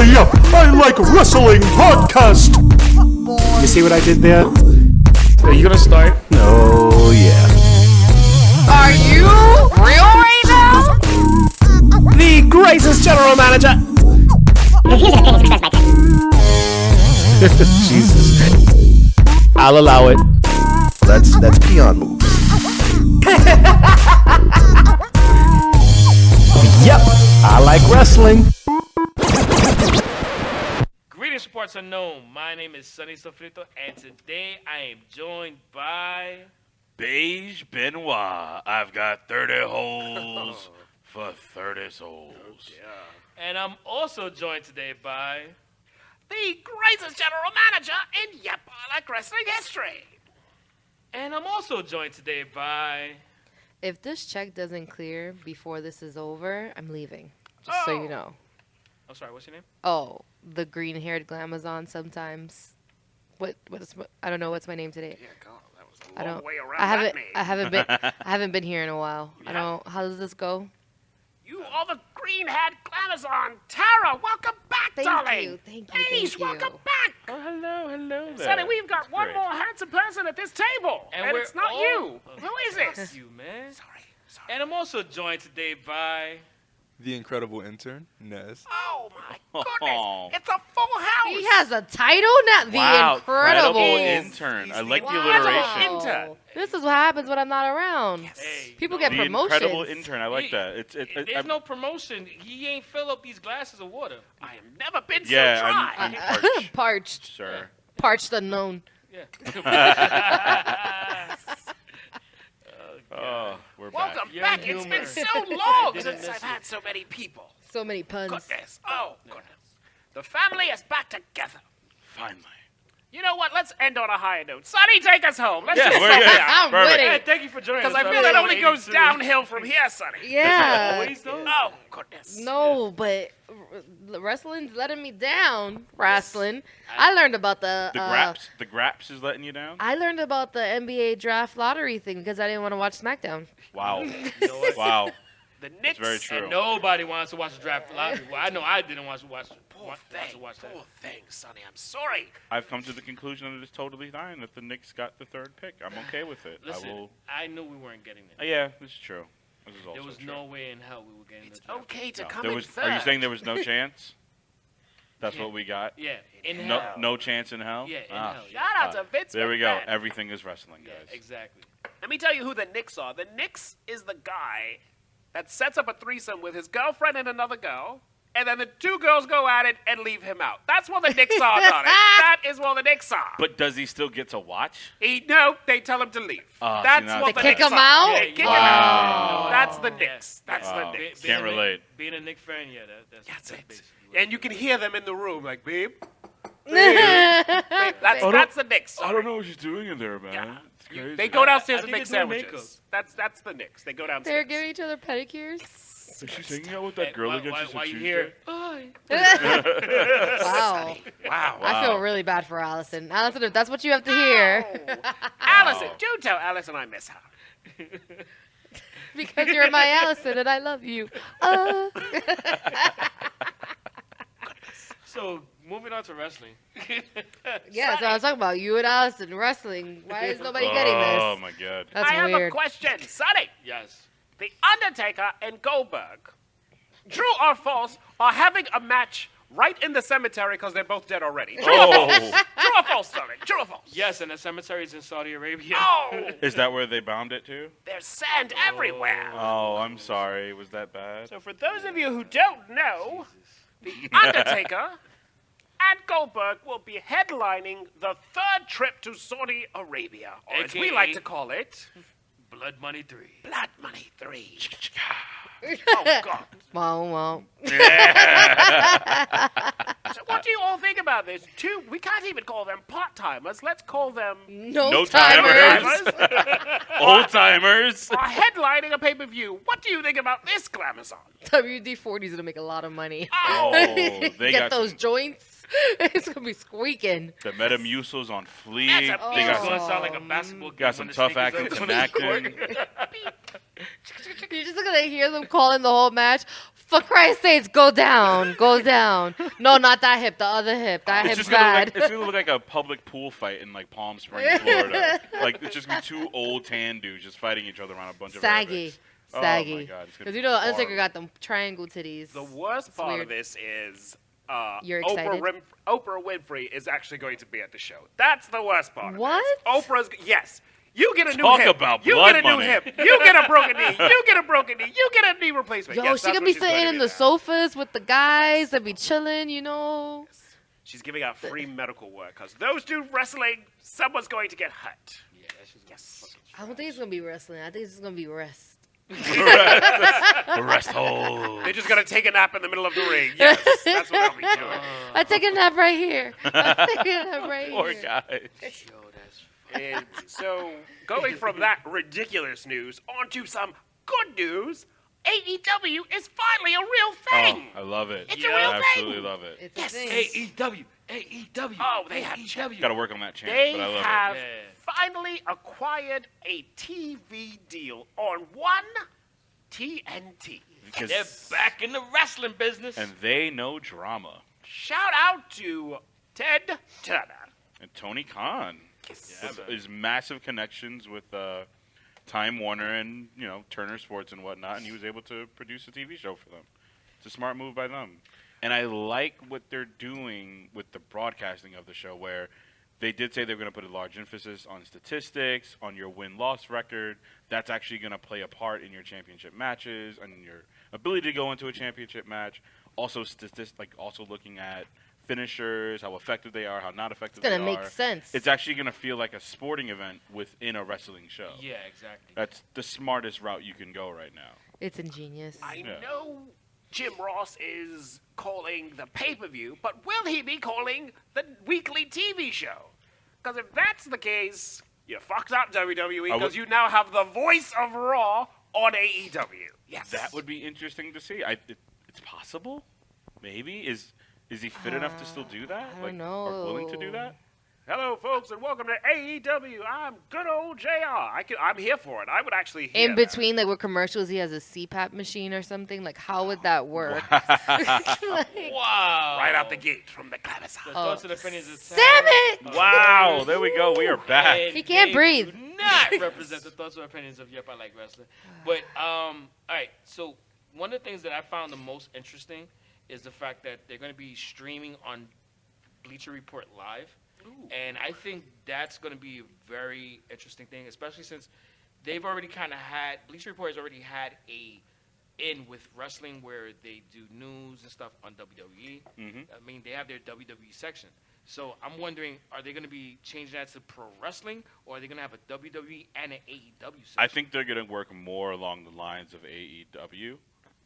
the Yep, I Like Wrestling podcast. You see what I did there? Are you gonna start? Oh, yeah. Are you real right now? The greatest general manager. Jesus. I'll allow it. That's peon moves. Yep, I like wrestling. Greetings, Sports Unknown. My name is Sonny Sofrito, and today I am joined by Beige Benoit. I've got 30 holes for 30 souls. And I'm also joined today by The greatest general manager in Yep, I Like Wrestling history. And I'm also joined today by If this check doesn't clear before this is over, I'm leaving. Just so you know. I'm sorry, what's your name? Oh, the green-haired glamazon sometimes. I don't know what's my name today. Yeah, God, that was a long way around that name. I haven't been here in a while. I don't. How does this go? You are the green-haired glamazon. Tara, welcome back, darling. Thank you. Ladies, welcome back. Oh, hello there. Sonny, we've got one Great. more handsome person at this table. And we're it's not all- you. Who is Fuck this? you, man. Sorry. And I'm also joined today by The incredible intern, Nez. Oh, my goodness. It's a full house. He has a title now. The Wow, incredible intern. I like the incredible alliteration. intern. This is what happens when I'm not around. Hey, People get The promotions. incredible intern. I like that. There's no promotion. He ain't fill up these glasses of water. I have never been so Yeah, dry. I'm parched. Parched. Sir. Parched unknown. Yeah. Oh, we're Welcome Your back. It's humor. been so long Didn't since miss I've it. had so many people. So many puns. Goodness. Oh, goodness. The family is back together. Finally. You know what? Let's end on a higher note. Sonny, take us home. Let's Yeah, just we're go good. there. I'm Perfect. with Hey, it. thank you for joining us. Because I feel it only goes downhill from here, Sonny. Yeah. Always though? Oh, goodness. No, but wrestling's letting me down. Wrestling. I learned about the. The Graps is letting you down? I learned about the NBA draft lottery thing because I didn't want to watch SmackDown. Wow. You know what? Wow. The Knicks. very true. And nobody wants to watch the draft lottery. Well, I know I didn't want to watch Poor that. thing, Sonny. I'm sorry. I've come to the conclusion that it's totally fine that the Knicks got the third pick. I'm okay with it. Listen, I knew we weren't getting there. Yeah, this is true. This is also There was true. no way in hell we were getting It's the draft. okay to No, come there in was, third. are you saying there was no chance? That's Yeah. what we got? Yeah, in No, hell. no chance in hell? Yeah, in Ah. hell. Shout out to Vince There we go. McMahon. Everything is wrestling, Yeah, guys. exactly. Let me tell you who the Knicks are. The Knicks is the guy that sets up a threesome with his girlfriend and another girl, and then the two girls go at it and leave him out. That's what the Knicks are, darling. That is what the Knicks are. But does he still get to watch? No, they tell him to leave. Oh, That's see, now what They the kick Knicks him are. out? Yeah, they kick him Wow. out. That's the Knicks. That's Wow. the Knicks. Can't relate. Being a Knick fan, yeah, that's That's it. basically what And you can hear them in the room like, babe, That's that's the Knicks. I don't know what she's doing in there, man. Yeah. It's crazy. They go downstairs I and think make they're doing sandwiches. That's the Knicks. They go downstairs. They're giving each other pedicures. Is she hanging out with Hey, that girl why- again? why- She why said you Tuesday? here? Wow. Wow. I feel really bad for Allison. Allison, if that's what you have to hear, Allison, do tell Allison I miss her. because you're my Allison and I love you. So, moving on to wrestling. Yeah, so I was talking about you and Allison wrestling. Why is nobody getting Oh, this? my God. That's I have weird. a question, Sonny. Yes. The Undertaker and Goldberg, true or false, are having a match right in the cemetery because they're both dead already. True or false? Oh. True or false, Sonny? True or false? Yes, and the cemeteries in Saudi Arabia. Oh, Is that where they bound it to? there's sand everywhere. Oh, I'm sorry. Was that bad? So for those of you who don't know, The Undertaker and Goldberg will be headlining the third trip to Saudi Arabia, or as we AKA like to call it, Blood Money 3. Blood Money 3. Oh, God. Wow, wow. So what do you all think about this? We can't even call them part-timers. Let's call them No timers. timers. Old timers. are headlining a pay-per-view. What do you think about this, Glamazon? WD-40 is going to make a lot of money. Oh, they Get got those some- joints. It's going to be squeaking. The Metamucil's on fleek. That's a They It's got going to some, sound like a basketball game. got some when the tough sneakers acting are and on the court. acting. You're just going to hear them calling the whole match. For Christ's sakes, go down. Go down. No, not that hip. The other hip. That It's hip's just gonna bad. look like, it's gonna look like a public pool fight in like Palm Springs, Florida. Like it's just gonna be two old tan dudes just fighting each other around a bunch of Saggy. rabbits. Saggy. Oh my God, it's gonna Because be you know Undertaker horrible. got them triangle titties. The worst part weird. of this is You're Oprah, excited? Oprah Winfrey is actually going to be at the show. That's the worst part. What? Of this. Oprah's yes. You get a new Talk hip. about you blood get a new money. hip. You get a broken knee. You get a broken knee. You get a knee replacement. Yo, Yes, she that's gonna what be she's going sitting to in do the now. sofas with the guys that be chilling, you know. She's giving out free medical work because those two wrestling, someone's going to get hurt. Yeah, that's just Yes. I don't think it's gonna be wrestling. I think it's gonna be rest. The rest hole. They're just going to take a nap in the middle of the ring. Yes, that's what they'll be doing. I take a nap right here. I take a nap right Poor here. guy. Yo, that's And so, going from that ridiculous news onto some good news, AEW is finally a real Oh, thing. I love it. It's a I real absolutely thing. love it. It's a Yes. thing. AEW. AEW. Oh, they have AEW. Got to work on that chant, They but I love have Yeah. finally acquired a TV deal on one TNT. it. Because- They're back in the wrestling business. and they know drama. Shout out to Ted Turner. And Tony Khan. Yes. His massive connections with Time Warner and Turner Sports and whatnot, and he was able to produce a TV show for them. It's a smart move by them, and I like what they're doing with the broadcasting of the show, where they did say they're going to put a large emphasis on statistics, on your win-loss record. That's actually going to play a part in your championship matches and your ability to go into a championship match. Also, also looking at finishers, how effective they are, how not effective It's gonna they make are. sense. It's actually going to feel like a sporting event within a wrestling show. Yeah, exactly. That's the smartest route you can go right now. It's ingenious. I Yeah. know Jim Ross is calling the pay-per-view, but will he be calling the weekly TV show? Because if that's the case, you fucked up WWE I would- because you now have the voice of Raw on AEW. Yes. That would be interesting to see. It's possible. Maybe is he fit enough to still do that? I don't know. Or willing to do that? Hello, folks, and welcome to AEW. I'm good old JR. I'm here for it. I would actually hear In that. between, like with commercials, he has a CPAP machine or something. Like, how would that work? Like, Wow. Right out the gate from the clavicle. The thoughts and opinions of damn it! Wow, there we go. We are back. And He can't they breathe. Do not represent the thoughts or opinions of Yep, I Like Wrestling. But all right. So one of the things that I found the most interesting is the fact that they're going to be streaming on Bleacher Report Live, and I think that's going to be a very interesting thing, especially since they've already kind of had Bleacher Report has already had a in with wrestling where they do news and stuff on WWE. Mhm. I mean, they have their WWE section. So I'm wondering, are they going to be changing that to pro wrestling, or are they going to have a WWE and an AEW section? I think they're going to work more along the lines of AEW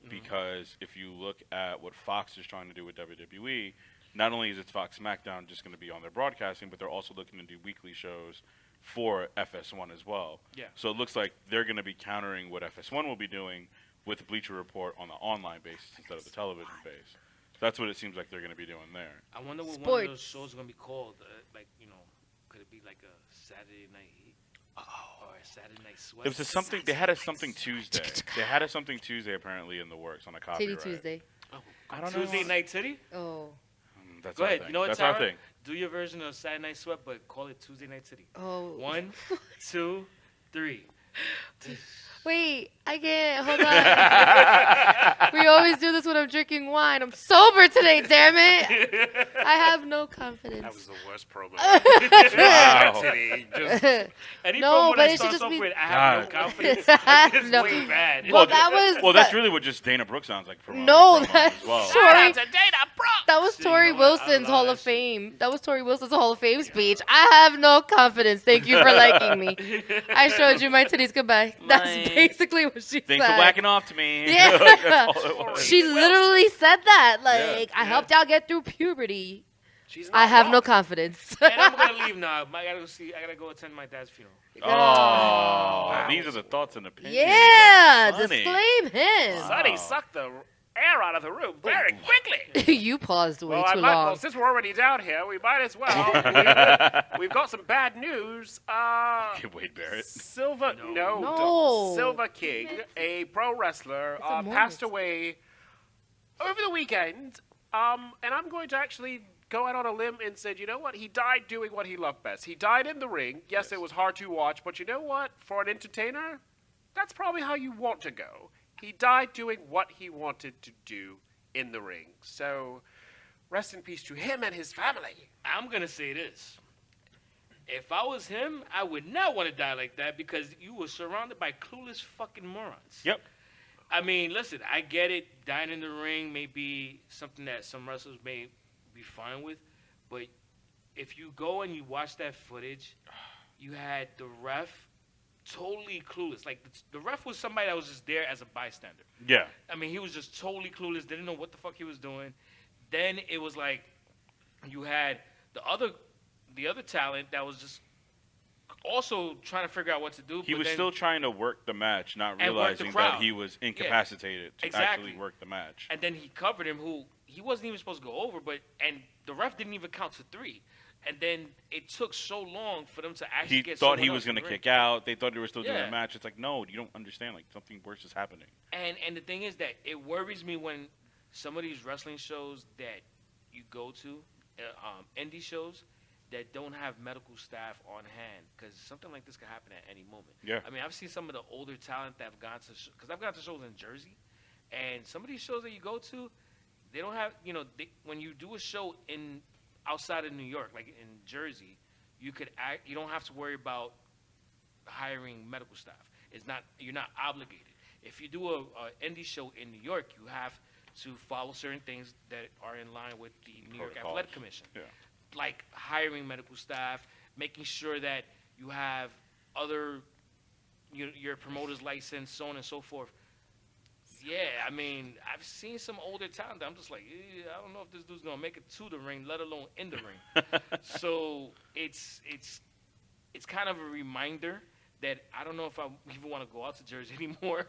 because if you look at what Fox is trying to do with WWE, not only is it Fox SmackDown just going to be on their broadcasting, but they're also looking to do weekly shows for FS1 as well. Yeah. So it looks like they're going to be countering what FS1 will be doing with Bleacher Report on the online basis instead of the television base. That's what it seems like they're going to be doing there. I wonder what one of those Sports. shows are going to be called. Like, could it be like a Saturday Night Heat? Or a Saturday Night Sweat? It was something. They had a something Tuesday. They had a something Tuesday apparently in the works on a copyright. Titty Tuesday. I don't Tuesday know. Night Titty? Oh. That's Go our ahead. thing. You know what, That's Tara? our thing. Do your version of Saturday Night Sweat, but call it Tuesday Night Titty. Oh. 1, 2, 3. Wait, I can't. Hold on. We always do this when I'm drinking wine. I'm sober today, damn it. I have no confidence. That was the worst program. Wow. Any No, promo but that it should starts just off be- with I have no God. confidence I have is no- way bad. Well, that was. Well, that's that- really what just Dana Brooke sounds like. No, promos that's as well. Tori. Shout out to Dana Brooke. That was See, you Tori know what? I Wilson's love Hall that of shit. Fame. That was Tori Wilson's Hall of Fame speech. I have no confidence. Thank you for liking me. I showed you my titties. Goodbye. That's Like- basically what she Thanks said. for whacking off to me. Yeah. Like, that's all it was. She literally said that. Like, Yeah. I helped y'all get through puberty. She's I not have no wrong. confidence. And I'm going to leave now. I got to go attend my dad's funeral. Oh, these are the thoughts and opinions. Yeah, of Sonny. disclaim him. Sonny sucked the air out of the room very quickly. You paused way Well, too long. well, since we're already down here, we might as well. We've got some bad news. Wade Barrett. Silver, No. Silver King, a pro wrestler, It's a passed moment. away over the weekend, and I'm going to actually go out on a limb and say, you know what? He died doing what he loved best. He died in the ring. Yes, it was hard to watch, but you know what? For an entertainer, that's probably how you want to go. He died doing what he wanted to do in the ring. So, rest in peace to him and his family. I'm gonna say this. If I was him, I would not want to die like that because you were surrounded by clueless fucking morons. Yep. I mean, listen, I get it. Dying in the ring may be something that some wrestlers may be fine with, but if you go and you watch that footage, you had the ref totally clueless. Like, the ref was somebody that was just there as a bystander. Yeah. I mean, he was just totally clueless, didn't know what the fuck he was doing. Then it was like you had the other talent that was just also trying to figure out what to do. He but was then, still trying to work the match, not And work the realizing that crowd. he was incapacitated to exactly. actually work the match. And then he covered him, who he wasn't even supposed to go over, and the ref didn't even count to 3. And then it took so long for them to actually He get thought someone he else was in going to the ring. kick out. They thought they were still doing Yeah. the match. It's like, no, you don't understand. Like, something worse is happening. And the thing is that it worries me when some of these wrestling shows that you go to, indie shows, that don't have medical staff on hand, because something like this could happen at any moment. Yeah. I mean, I've seen some of the older talent that have gone to, because I've gone to shows in Jersey, and some of these shows that you go to, they don't have, when you do a show outside of New York, like in Jersey, you don't have to worry about hiring medical staff. You're not obligated. If you do a indie show in New York, you have to follow certain things that are in line with the New York Protocols. Athletic Commission. Yeah. Like hiring medical staff, making sure that you have your promoter's license, so on and so forth. Yeah, I mean, I've seen some older talent that I'm just like, I don't know if this dude's gonna make it to the ring, let alone in the ring. So it's kind of a reminder that I don't know if I even want to go out to Jersey anymore.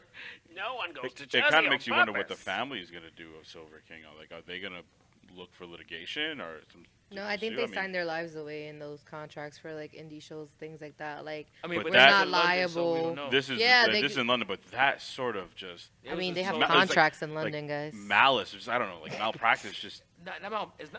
No one goes to Jersey It kind on of makes you wonder what the purpose. family is going to do of Silver King. Like, are they going to look for litigation or some? No, I think sue? they mean, signed their lives away in those contracts for like indie shows, things like that. Like, I mean, But but that's that's not in London, so we liable. don't know. This is Yeah, they this is in London, but that sort of just It I was mean, just they have so- it's like- contracts in London, like guys. malice. Just, I don't know, like malpractice. Just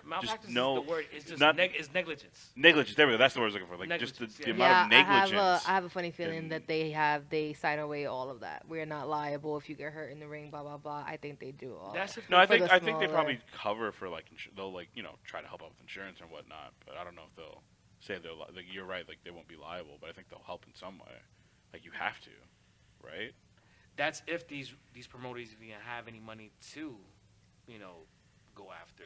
malpractice no- is the word. It's just not- it's negligence. negligence. There we go. That's the word I was looking for. Like just the Negligence, yeah. amount of negligence. I have a funny feeling and- that they sign away all of that. We're not liable if you get hurt in the ring, blah blah blah. I think they do all. That's that. if No, I For think the they smaller- probably cover for like they'll like try to help out with insurance and whatnot. But I don't know if they'll say they're like you're right. Like they won't be liable, but I think they'll help in some way. Like you have to, right? that's if these promoters even have any money to, go after.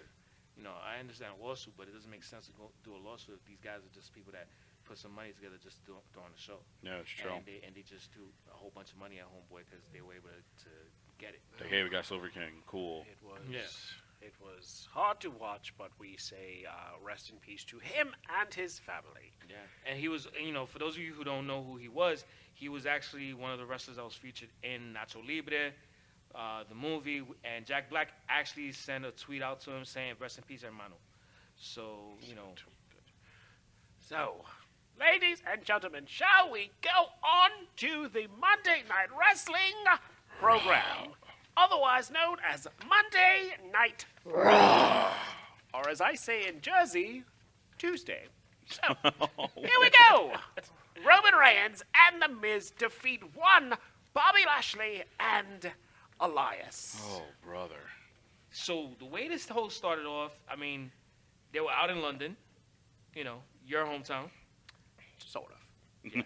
I understand a lawsuit, but it doesn't make sense to go do a lawsuit if these guys are just people that put some money together just to throw on the show. Yeah, it's true. And they just threw a whole bunch of money at Homeboy because they were able to get it. Like, hey, we got Silver King. Cool. It was. Yeah. It was hard to watch, but we say rest in peace to him and his family. Yeah, and he was, for those of you who don't know who he was actually one of the wrestlers that was featured in Nacho Libre, the movie, and Jack Black actually sent a tweet out to him saying, rest in peace, hermano. So, So, ladies and gentlemen, shall we go on to the Monday Night Wrestling program, otherwise known as Monday Night Raw, or as I say in Jersey, Tuesday. So, here we go. Roman Reigns and The Miz defeat one Bobby Lashley and Elias. Oh, brother. So the way this whole started off, I mean, they were out in London, your hometown. Sort of.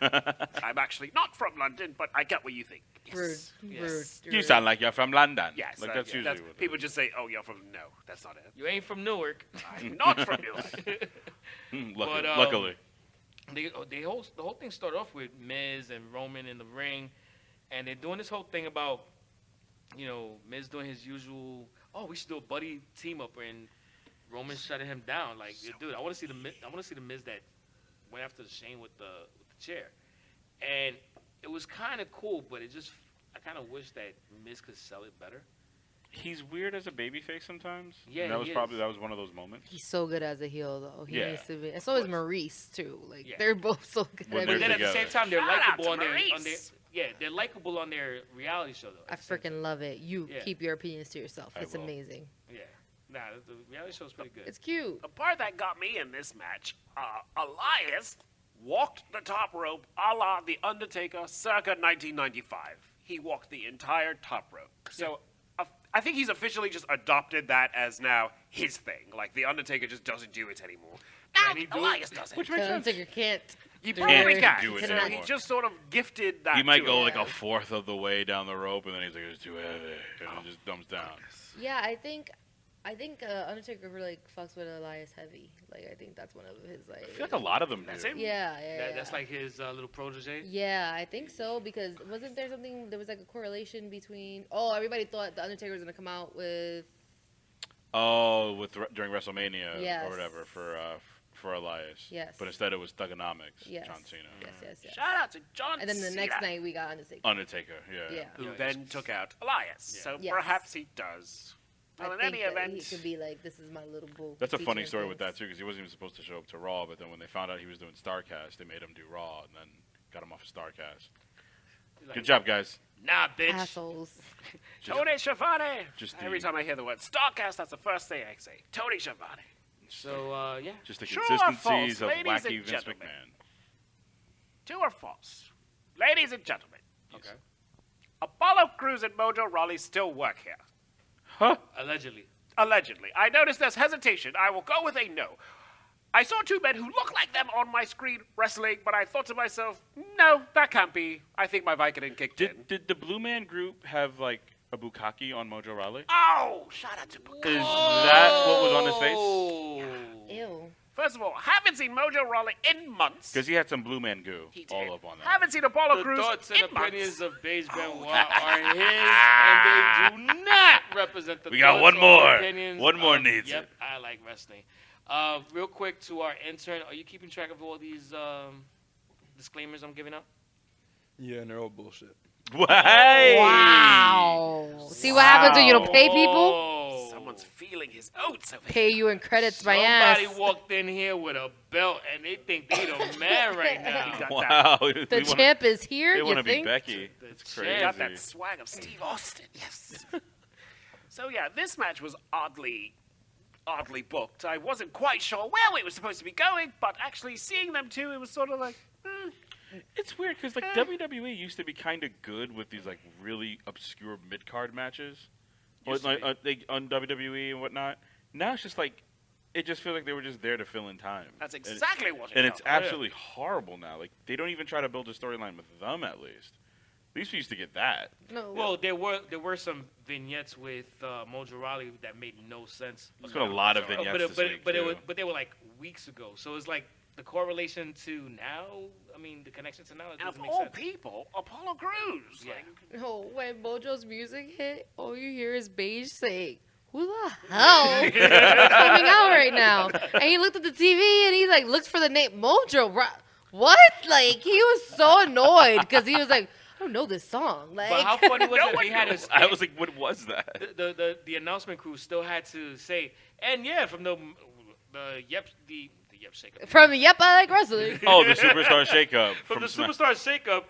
I'm actually not from London, but I get what you think. Yes. Yes. You sound like you're from London. Yes. Like that's usually what people just say, "Oh, you're from." No, that's not it. You ain't from Newark. I'm not from Newark. Luckily. The whole thing started off with Miz and Roman in the ring, and they're doing this whole thing about, Miz doing his usual, we should do a buddy team up, and Roman shutting him down. Like, dude, I want to see the Miz that went after the Shane with the chair, and it was kind of cool, but I kind of wish that Miz could sell it better. He's weird as a babyface sometimes. Yeah, And that was he probably is. one of those moments. He's so good as a heel, though. He Yeah. needs to be. And so is Maurice too. Like Yeah. they're both so good. When at they're But then it. at the same together. time, they're Shout out likable to on their. Maurice. Yeah, they're likable on their reality show though. I freaking love it. You Yeah. keep your opinions to yourself. I It's will. amazing. Yeah. Nah, the reality show's pretty good. It's cute. The part that got me in this match, Elias walked the top rope a la The Undertaker circa 1995. He walked the entire top rope. So I think he's officially just adopted that as now his thing. Like, The Undertaker just doesn't do it anymore. Now Can he do Elias it? does it. Which makes sense. Undertaker can't. He do probably it. can. do it So anymore. he just sort of gifted that He might to go him. like a fourth of the way down the rope, and then he's like, "It's too heavy," and it just dumps down. Yeah, I think Undertaker really fucks with Elias heavy. Like, I think that's one of his like. I feel like a lot of them That's do. him? Yeah, yeah. That, that's like his little protege. Yeah, I think so because wasn't there something? There was like a correlation between. Oh, everybody thought the Undertaker was gonna come out with. Oh, during WrestleMania Yes. or whatever for Elias. Yes. But instead it was Thugonomics, Yes. John Cena. Yes. Shout out to John And then the Cena, next night we got Undertaker. Undertaker, yeah. Yeah. who Yeah, then yes. took out Elias. Yeah. So Yes. perhaps he does. Well, I in think any that event, he could be like, this is my little bull. That's a funny featuring story with things. that too, because he wasn't even supposed to show up to Raw, but then when they found out he was doing Starcast, they made him do Raw, and then got him off of Starcast. Like, Good job, guys. Nah, bitch. Assholes. Tony Schiavone. Just Every the- time I hear the word Starcast, that's the first thing I say. Tony Schiavone. So yeah. Just the True or false, consistencies of ladies wacky and Vince gentlemen? McMahon. True or false? Ladies and gentlemen, Okay. Apollo Crews and Mojo Rawley still work here. Huh? Allegedly. Allegedly. I noticed there's hesitation. I will go with a no. I saw two men who look like them on my screen wrestling, but I thought to myself, no, that can't be. I think my Vicodin kicked in. Did the Blue Man Group have like a bukkake on Mojo Rawley? Oh, shout out to Buka. Is that what was on his face? Oh. Ew. First of all, haven't seen Mojo Rawley in months. Because he had some Blue Man goo He did. all up on that. Haven't seen Apollo The Crews thoughts and in opinions months. of Beige Benoit are his, and they do not represent the We got thoughts one or more. opinions One more of needs Yep, it. I like wrestling. Real quick to our intern, are you keeping track of all these disclaimers I'm giving out? Yeah, and they're all bullshit. Hey! Wow. See what happens when you don't pay people? Oh. Someone's feeling his oats over here. Pay you in credits by ass. Somebody walked in here with a belt and they think they the man right now. got Wow. The champ is here, They you want to be think? Becky. The That's champ. crazy. Got that swag of Steve Austin. Yes. So yeah, this match was oddly booked. I wasn't quite sure where it was supposed to be going, but actually seeing them two, it was sort of like, It's weird because like WWE used to be kind of good with these like really obscure mid card matches, or, Used to like, on WWE and whatnot. Now it's just like it just feels like they were just there to fill in time. that's exactly what it And felt it's like. absolutely horrible now. Like they don't even try to build a storyline with them at least. At least we used to get that. No. Well, there were some vignettes with Mojo Rawley that made no sense. There's been a lot of vignettes this week, too. But they were like weeks ago. So it's like the correlation to now. I mean, the connection to now. It And of doesn't make all sense. people, Apollo Crews. Yeah. Like, No, when Mojo's music hit, all you hear is Beige saying, "Who the hell is coming out right now?" And he looked at the TV and he like looked for the name Mojo. What? Like he was so annoyed because he was like, "I don't know this song." Like, But how funny was No it? one He had knows. his. I was like, what was that? The announcement crew still had to say, and yeah, from the Yep shakeup. from Yep, I Like Wrestling. Oh, the Superstar Shakeup From the Smack- Superstar shakeup,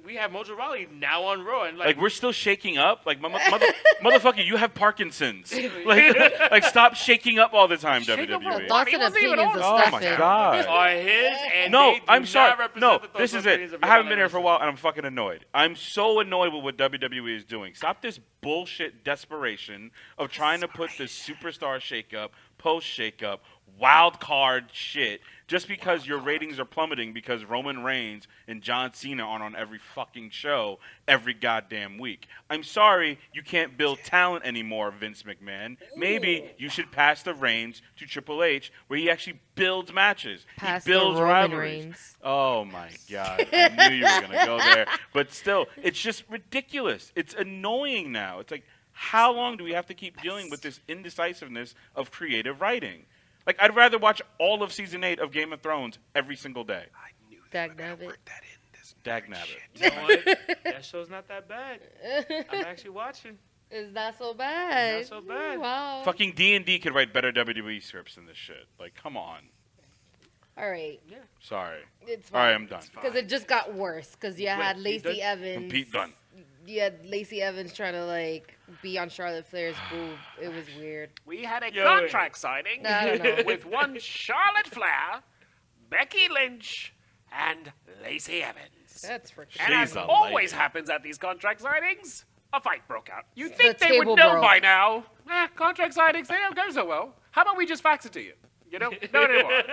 we have Mojo Rawley now on Raw, and Like we're still shaking up. Like motherfucker, you have Parkinson's. Like stop shaking up all the time, Shake up WWE. all- Thoughts He and wasn't even opinions of Oh stuff. my it. god. are his, and No, they do I'm sorry. not represent No, the thoughts this and is it. opinions of I haven't Yep, been here for a Wrestling. while, and I'm fucking annoyed. I'm so annoyed with what WWE is doing. Stop this bullshit desperation of trying to put this superstar shakeup, post shakeup, wild card shit just because your ratings are plummeting because Roman Reigns and John Cena aren't on every fucking show every goddamn week. I'm sorry you can't build talent anymore, Vince McMahon. Maybe you should pass the reins to Triple H where he actually builds matches. Pass he the builds Roman rivalries. Reigns. Oh my god. I knew you were going to go there. But still, it's just ridiculous. It's annoying now. It's like, how long do we have to keep dealing with this indecisiveness of creative writing? Like, I'd rather watch all of season 8 of Game of Thrones every single day. I knew Dag nabbit. that in this. Dagnabbit. You know what? That show's not that bad. I'm actually watching. It's not so bad. It's not so bad. Wow. Fucking D&D could write better WWE scripts than this shit. Like, come on. All right. Sorry. It's All right, fine. I'm done. Because it just got worse. Because you had Pete Lacey done? Evans. Pete done. You had Lacey Evans trying to like be on Charlotte Flair's boob. It was weird. We had a Yo, contract signing I don't know. with one Charlotte Flair, Becky Lynch, and Lacey Evans. That's freaking. And as She's a always lady. happens at these contract signings, a fight broke out. You'd think The they would table know broke. by now. Contract signings, they don't go so well. How about we just fax it to you? You know? No anymore.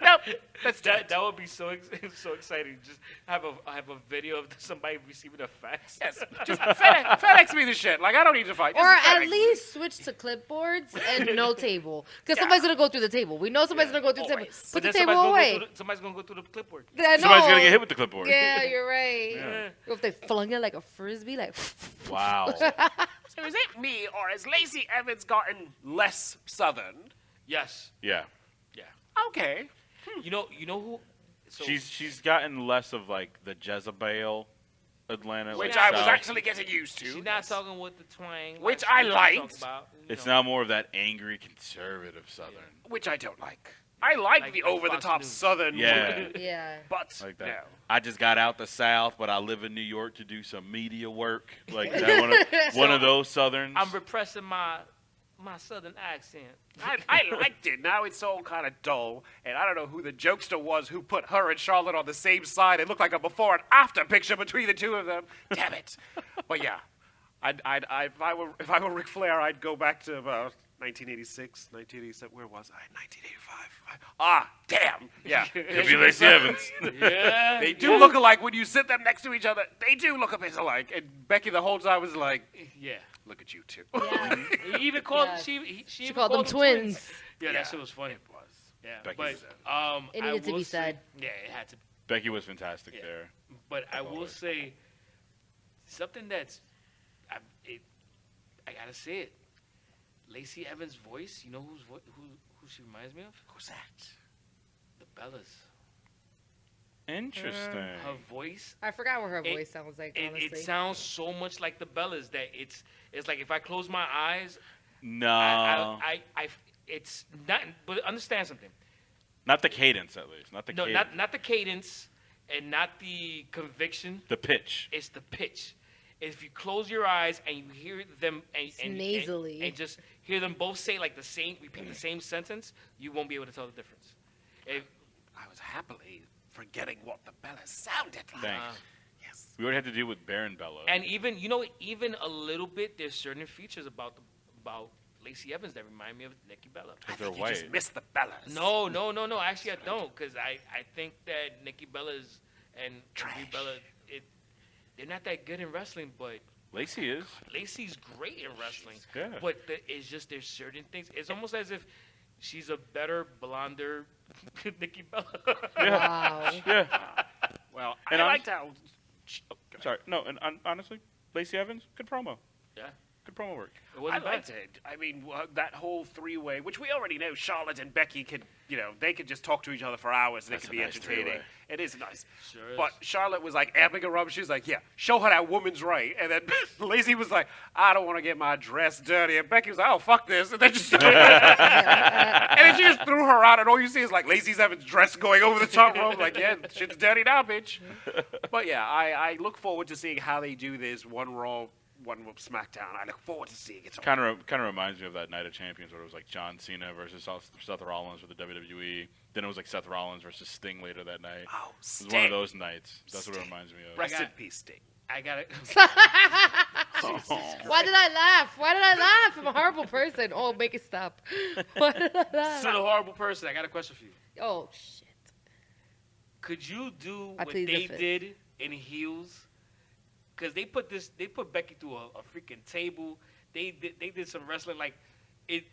Nope. Let's do it. That would be so so exciting. Just have a video of somebody receiving a fax. Yes. Just FedEx me the shit. Like, I don't need to fight. Or Just at FedEx. least switch to clipboards and no table. Because somebody's going to go through the table. We know somebody's going to go through the table. always. Put the then table away. somebody's gonna go through the clipboard. I Somebody's know. gonna get hit with the clipboard. Yeah, you're right. Yeah. If they flung it like a frisbee, like. Wow. So is it me, or has Lacey Evans gotten less Southern? Yes. Yeah. Okay. You know who? So She's gotten less of like the Jezebel Atlanta. Which like, I was South. actually getting used to. she's not talking with the twang. Which like I she liked. talks about, you It's know. now more of that angry conservative Southern. Which I don't like. I like Like the Fox over-the-top News. Southern Yeah. look, Yeah. but Like that. no. I just got out the South, but I live in New York to do some media work. Like that one of those Southerns. I'm repressing my southern accent. I liked it. Now it's all kind of dull, and I don't know who the jokester was who put her and Charlotte on the same side. It looked like a before and after picture between the two of them. Damn it! But yeah, if I were Ric Flair, I'd go back to about 1986, 1987. Where was I? 1985. Ah, damn. Yeah. Could be Lacey Evans. Yeah. They do look alike when you sit them next to each other. They do look a bit alike. And Becky the whole time was like, Yeah. look at you two. Yeah. He even called Yeah. she even called them twins. Yeah, Yeah. that shit was funny. It was. Yeah, Becky's but It I needed to will be say- said. Yeah, it had to. Becky was fantastic Yeah. there. But I will say something that's I gotta say it. Lacey Evans' voice. You know who she reminds me of? Who's that? The Bellas. Interesting. Her voice. I forgot what her It- voice sounds like, It honestly. sounds so much like the Bellas that it's like if I close my eyes, No. I it's not. But understand something. Not the cadence, at least. Not the No, cadence. not the cadence and not the conviction. The pitch. It's the pitch. If you close your eyes and you hear them and nasally. and just hear them both say like repeat the same sentence, you won't be able to tell the difference. I was happily forgetting what the Bellas sounded like. Thanks. Yes. We already had to deal with Baron Bella. And even even a little bit, there's certain features about Lacey Evans that remind me of Nikki Bella. I they're think you just white. missed the Bellas. No. Actually, I don't, because I think that Nikki Bella's and Trash. Brie Bella, they're not that good in wrestling, but Lacey is. Lacey's great in wrestling. Yeah. But it's just there's certain things. It's almost as if she's a better, blonder Nikki Bella. Wow. Yeah. Well, And I I'm- liked how. Sorry. No, and honestly, Lacey Evans, good promo. Yeah, Good promo work. it I wasn't liked bad. it. I mean, that whole three-way, which we already know, Charlotte and Becky could, they could just talk to each other for hours and That's it a could be nice entertaining. three-way. It is nice. Sure is. But Charlotte was like amping her up. She was like, "Yeah, show her that woman's right." And then Lacey was like, "I don't want to get my dress dirty." And Becky was like, "Oh, fuck this!" And then just and then she just threw her out, and all you see is like Lacey Evans' dress going over the top rope. Like, yeah, shit's dirty now, bitch. But yeah, I look forward to seeing how they do this one Raw, one SmackDown. I look forward to seeing it all. Kind of reminds me of that Night of Champions where it was like John Cena versus Seth Rollins with the WWE. Then it was like Seth Rollins versus Sting later that night. Oh, It was one Sting. of those nights. That's what it Sting. reminds me of. Rest I in got- peace, Sting. I got it. Why did I laugh? Why did I laugh? I'm a horrible person. Oh, make it stop. Why did I laugh? Still a horrible person. I got a question for you. Oh, shit. Could you do I what plead the they fifth. did in heels? Because they put Becky through a freaking table. They did some wrestling like it.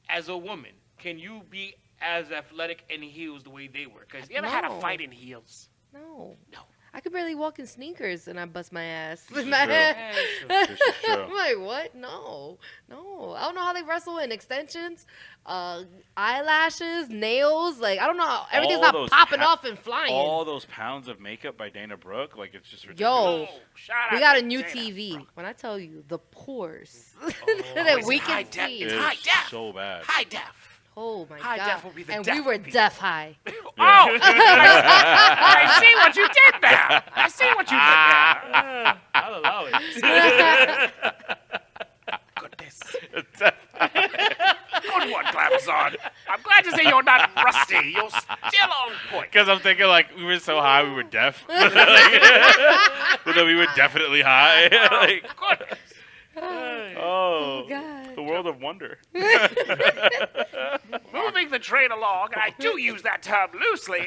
As a woman, can you be as athletic in heels the way they were? Because You ever had a No. fight in heels? No. No. I could barely walk in sneakers and I bust my ass. This is My- true. This is true. I'm like, what? No. I don't know how they wrestle in extensions, eyelashes, nails. Like, I don't know. Everything's All not those popping pa- off and flying. All those pounds of makeup by Dana Brooke, like it's just ridiculous. Yo, Shout we out got a to new Dana. TV. When I tell you the pores Oh, that it's we high can def. see. It It's is high def. so bad. High def. Oh my High god! def will be the and deaf we were people. deaf high. Oh, I see what you did there. I see what you did there. I'll allow it. Goodness. Good one, Glamazon. I'm glad to see you're not rusty. You're still on point. Because I'm thinking, like, we were so high, we were deaf. But then we were definitely high. Like, Goodness. oh, God. the world of wonder. Moving the train along, and I do use that term loosely.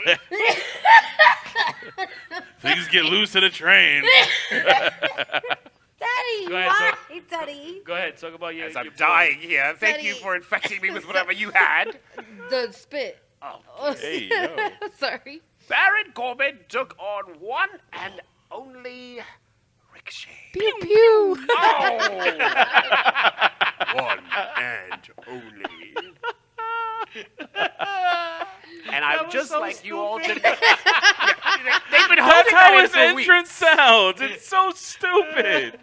Things get loose in a train. Daddy, Go ahead, why, Daddy? Go ahead, talk about your. As I'm your dying here, thank you Daddy. for infecting me with whatever you had. The spit. Oh. Hey, yo. Sorry. Baron Corbin took on one and only Ricochet. Pew pew. Oh! One and only. And I'm was just so like you all stupid. did. They've been That's holding how that his in for weeks. entrance sounds. It's so stupid.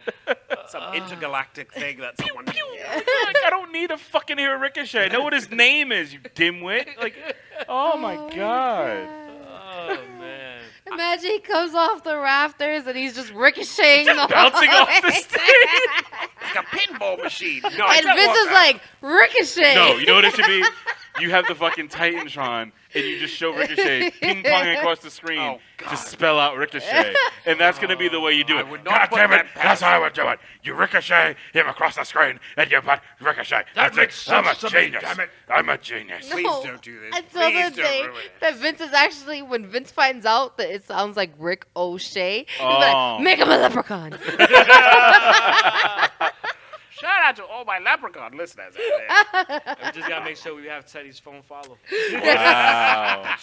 Some intergalactic thing that someone. Like, I don't need to fucking hear Ricochet. I know what his name is, you dimwit. Like, oh my god. Oh man. Imagine he comes off the rafters and he's just ricocheting the whole Bouncing off the way. stage. Like a pinball machine. No, I And don't Vince want is that. like, ricochet. No, you know what it should be? You have the fucking Titantron, and you just show Ricochet ping-ponging across the screen Oh, God. to spell out Ricochet. And that's going to be the way you do I it. would not God put damn it, that past that's how I would do it. You Ricochet him across the screen, and you put Ricochet. That's it. I'm a genius. I'm a genius. Please No. don't do this. Until Please the don't day ruin it. that Vince is actually, when Vince finds out that it sounds like Rick O'Shea, he's Oh. like, make him a leprechaun. Shout out to all my leprechaun listeners out there. We just gotta make sure we have Teddy's phone follow. Wow.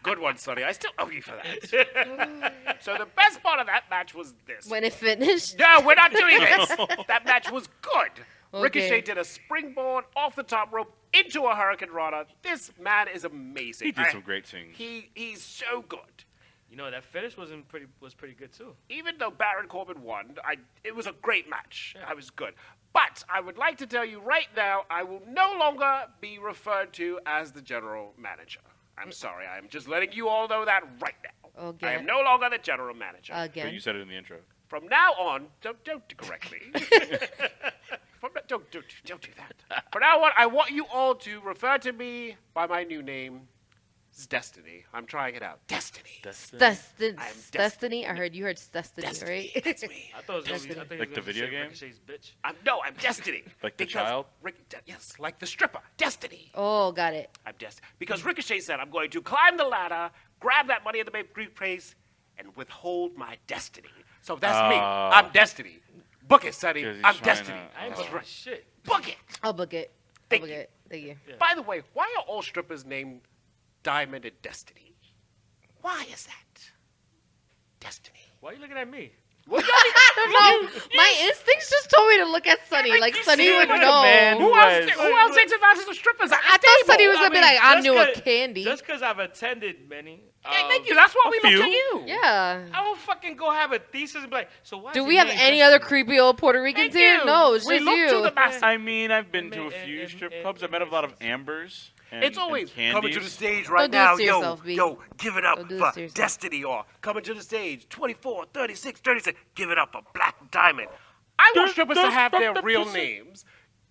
Good one, Sonny. I still owe you for that. So the best part of that match was this. When it finished. No, we're not doing this. That match was good. Okay. Ricochet did a springboard off the top rope into a Hurricane Rana. This man is amazing. He did some great things. He's so good. You know that finish was pretty good too. Even though Baron Corbin won, it was a great match. I was good. But I would like to tell you right now, I will no longer be referred to as the general manager. I'm sorry. I'm just letting you all know that right now. Okay. I am no longer the general manager. But Again. you said it in the intro. From now on, don't correct me. Don't do that. From now on, I want you all to refer to me by my new name. It's Destiny. I'm trying it out. Destiny. Destiny? I heard you heard Destiny, Destiny. right? That's me. I thought it was gonna be, Like the video game? Ricochet's bitch. I'm Destiny. Like the Because child? Yes, like the stripper. Destiny. Oh, got it. I'm Destiny. Because Ricochet said I'm going to climb the ladder, grab that money in the bank place, and withhold my destiny. So that's me. I'm Destiny. Book it, Sonny. 'Cause he's I'm trying Destiny. I ain't That's booking right. shit. Book it. I'll book it. Thank I'll book you. it. Thank you. By the way, why are all strippers named Diamond and Destiny? Why is that? Destiny. Why are you looking at me? I don't know. My instincts just told me to look at Sunny. Like you Sunny seem would like a man know. Who else takes advantage of strippers? I thought Sunny was gonna be like, I knew a just candy. Just because I've attended many. Yeah, thank you. That's why we few. look at you. Yeah. I will fucking go have a thesis and be like, so why? Do is we it have named any other Destiny? creepy old Puerto Ricans Thank here? you. No, it's We just look you. to the master. I mean, I've been to a And- few and- strip and- clubs. I met a lot of Ambers. And, It's always and coming to the candies. stage right Don't do now. this to yourself, B. Yo, give it up Don't do for this to yourself. Destiny or coming to the stage 24, 36, 36. Give it up for Black Diamond. I want strippers to have their real names.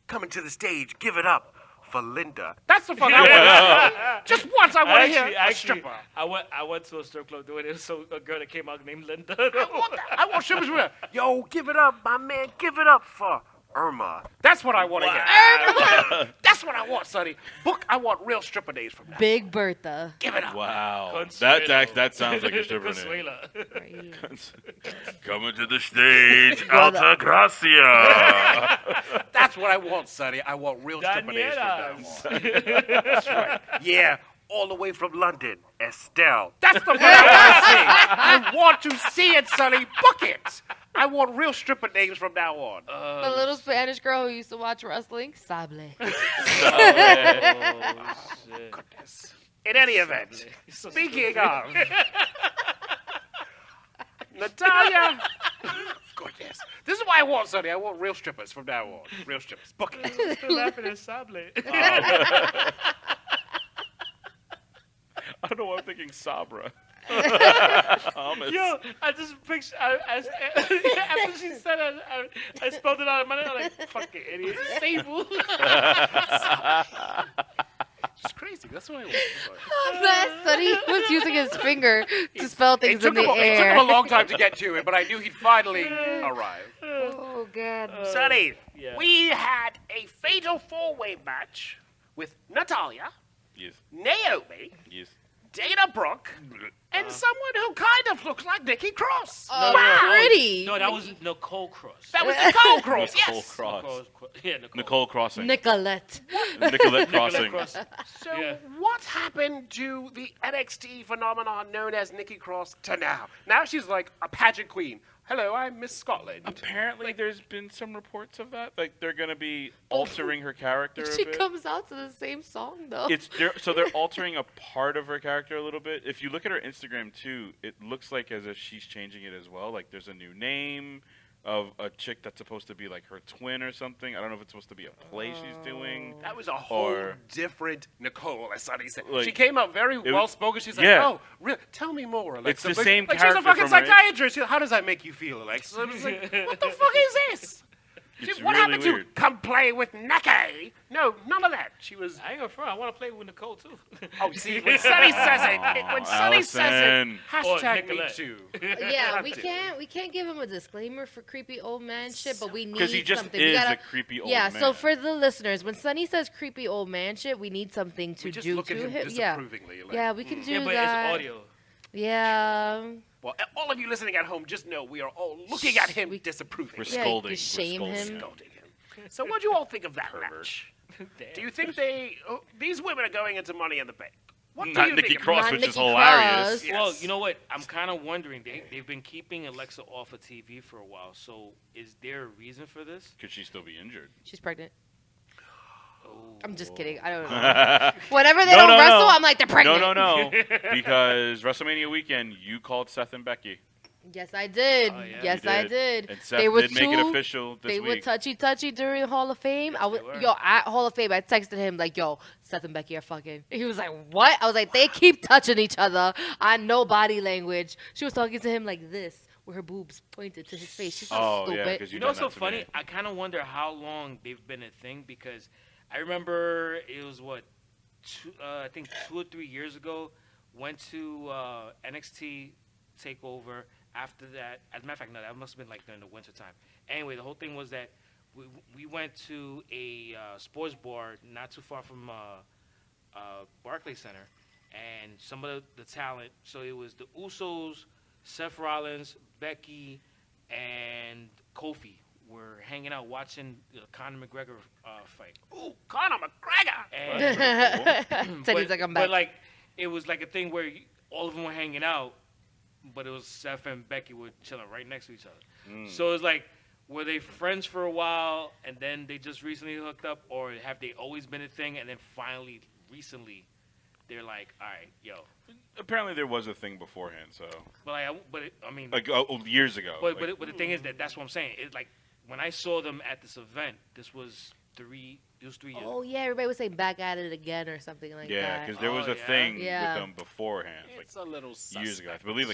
Coming to the stage, give it up for Linda. That's the fun I want to see. Just once I want to hear a stripper. I went to a strip club doing it. So a girl that came out named Linda. I want strippers with her. Yo, give it up, my man. Give it up for Irma. That's what I want to hear. That's what I want, Sonny. I want real stripper names from now. Big Bertha. Give it up. Wow. Consuelo. That sounds like a stripper name. Consuela. Coming to the stage, Alta Gracia. That's what I want, Sonny. I want real stripper names from now on. Daniela. That's right. Yeah, all the way from London, Estelle. That's the one I want to see. I want to see it, Sonny. Book it. I want real stripper names from now on. The little Spanish girl who used to watch wrestling. Sable. Goodness. In any event, speaking of, Natalia goodness. This is why I want, Sonny. I want real strippers from now on. Real strippers. Book it. Still laughing at Sable. I don't know why I'm thinking Sabra. Hummus. Yo, I just picture. After she said it, I spelled it out in my head. I'm like, fucking idiot. Sable. It's crazy. That's what I want. That Sonny was using his finger to spell things in the It took air. him a long time to get to it, but I knew he'd finally arrive. Oh, God. Sonny, yeah. we had a fatal four-way match with Natalia, Yes. Naomi, Yes. Dana Brooke, and someone who kind of looks like Nikki Cross. Oh, no, pretty. No, that was Nicole Cross. That was Nicole Cross, Nicole yes. Cross. Yeah, Nicole. Nicole Crossing. Nicolette. Nicolette Crossing. Cross. So Yeah. what happened to the NXT phenomenon known as Nikki Cross to now? Now she's like a pageant queen. Hello, I'm Miss Scotland. Apparently, there's been some reports of that. Like they're gonna be altering her character a She bit. comes out to the same song, though. They're altering a part of her character a little bit. If you look at her Instagram too, it looks like as if she's changing it as well. Like there's a new name of a chick that's supposed to be like her twin or something. I don't know if it's supposed to be a play she's doing. That was a whole Or- different Nicole, as Sonny said. Like, she came out very was- well spoken. She's like, yeah. "Oh, tell me more, Alexa." It's the Like- same like she's a character fucking from her- psychiatrist. How does that make you feel, Alexa? I was like, what the fuck is this? It's What really happened weird. to come play with Nikki? No, none of that. She was. I ain't gonna front. I want to play with Nicole too. Oh, see, when Sonny says it, when Sonny says Allison. it, hashtag me Nicolette. too. Yeah, we can't give him a disclaimer for creepy old man shit, but we need Because he just something. is we gotta, a creepy old yeah, man. so for the listeners, when Sonny says creepy old man shit, we need something to We just do look at to him him. Yeah, disapprovingly. Like, yeah, we can do Yeah, but that. it's audio. Yeah, Well, all of you listening at home, just know we are all looking at him disapprovingly. We're yeah, scolding. you shame We're him. scolding. Scolding him. So what do you all think of that Pervert. match? Damn. Do you think these women are going into Money in the Bank? What do Not you Nikki think? Cross, Not which is Nikki hilarious. Cross. Yes. Well, you know what? I'm kind of wondering. They've been keeping Alexa off of TV for a while. So is there a reason for this? Could she still be injured? she's pregnant. Oh. I'm just kidding. I don't know. no, Whenever they don't wrestle, I'm like, they're pregnant. No. Because WrestleMania weekend, you called Seth and Becky. Yes, I did. Oh, yeah. Yes, You I did. did. And Seth they were did make it official this They were week. touchy during Hall of Fame. Yes, I was they were. yo at Hall of Fame. I texted him like, "Yo, Seth and Becky are fucking." He was like, "What?" I was like, "They keep touching each other on no body language." She was talking to him like this, with her boobs pointed to his face. She's so Oh, stupid. yeah, because You know what's so funny? I kind of wonder how long they've been a thing because I remember it was I think 2 or 3 years ago. Went to NXT Takeover. After that, as a matter of fact, no, that must have been like during the winter time. Anyway, the whole thing was that we went to a sports bar not too far from Barclays Center, and some of the talent. So it was the Usos, Seth Rollins, Becky, and Kofi were hanging out watching the Conor McGregor fight. Ooh, Conor McGregor. And, Said he's like, "I'm back." But like, it was like a thing where all of them were hanging out, but it was Seth and Becky were chilling right next to each other. So it was like, were they friends for a while and then they just recently hooked up, or have they always been a thing and then finally, recently, they're like, all right, yo. Apparently, there was a thing beforehand. So, But I mean, like years ago. but like, the thing is that's what I'm saying. It's like when I saw them at this event, this was 3 years. Oh yeah, everybody was saying back at it again or something like yeah, that. because there was Oh, a yeah? thing Yeah. with them beforehand, like It's a little years ago. I suspect. believe,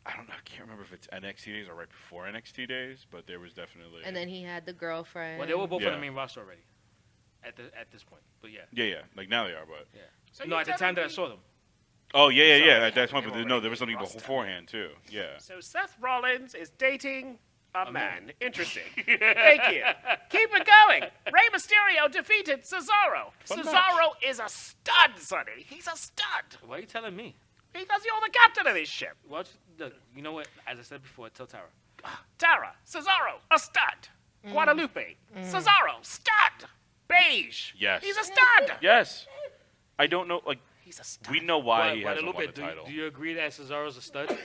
I don't know. I can't remember if it's NXT days or right before NXT days, but there was definitely. And then he had the girlfriend. Well, they were both Yeah. on the main roster already at this point. But yeah. Yeah. Like now they are, but. So No, you're at the time telling that I me- saw them. Oh yeah. Sorry, That's one. they But were no, there was already something rostered. beforehand too. Yeah. So Seth Rollins is dating a man. man. Interesting. Thank you. Keep it going. Rey Mysterio defeated Cesaro. Fun Cesaro is a stud, Sonny. He's a stud. Why are you telling me? Because you're the captain of this ship. Watch, look, you know what? As I said before, tell Tara. Tara, Cesaro, a stud. Guadalupe, Cesaro, stud. Beige. Yes. He's a stud. Yes. I don't know. Like He's a stud. we know why he hasn't Guadalupe, won the title. do you agree that Cesaro's a stud?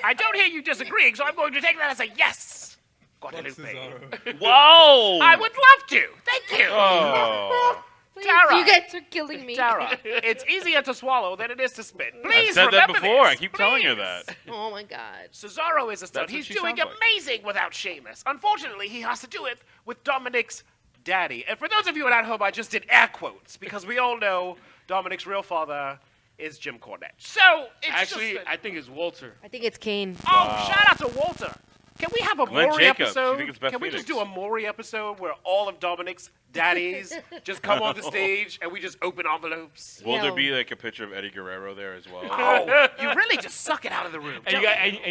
I don't hear you disagreeing, so I'm going to take that as a yes. Guadalupe. Cesaro. Whoa! I would love to. Thank you. Oh. Tara. You guys are killing me. Tara, it's easier to swallow than it is to spit. I've Please said that remember before. this. I keep telling her Please. that. Oh my god. Cesaro is a stud. That's what He's she doing sounds like. amazing without Sheamus. Unfortunately, he has to do it with Dominic's daddy. And for those of you at home, I just did air quotes because we all know Dominic's real father is Jim Cornette. So it's Actually, just I think it's Walter. I think it's Kane. shout out to Walter. Can we have a Glenn Maury Jacobs. episode? You think it's Beth Can we just Phoenix? do a Maury episode where all of Dominic's daddies just come on the stage and we just open envelopes? Will there Yo. be like a picture of Eddie Guerrero there as well? Oh, you really just suck it out of the room. And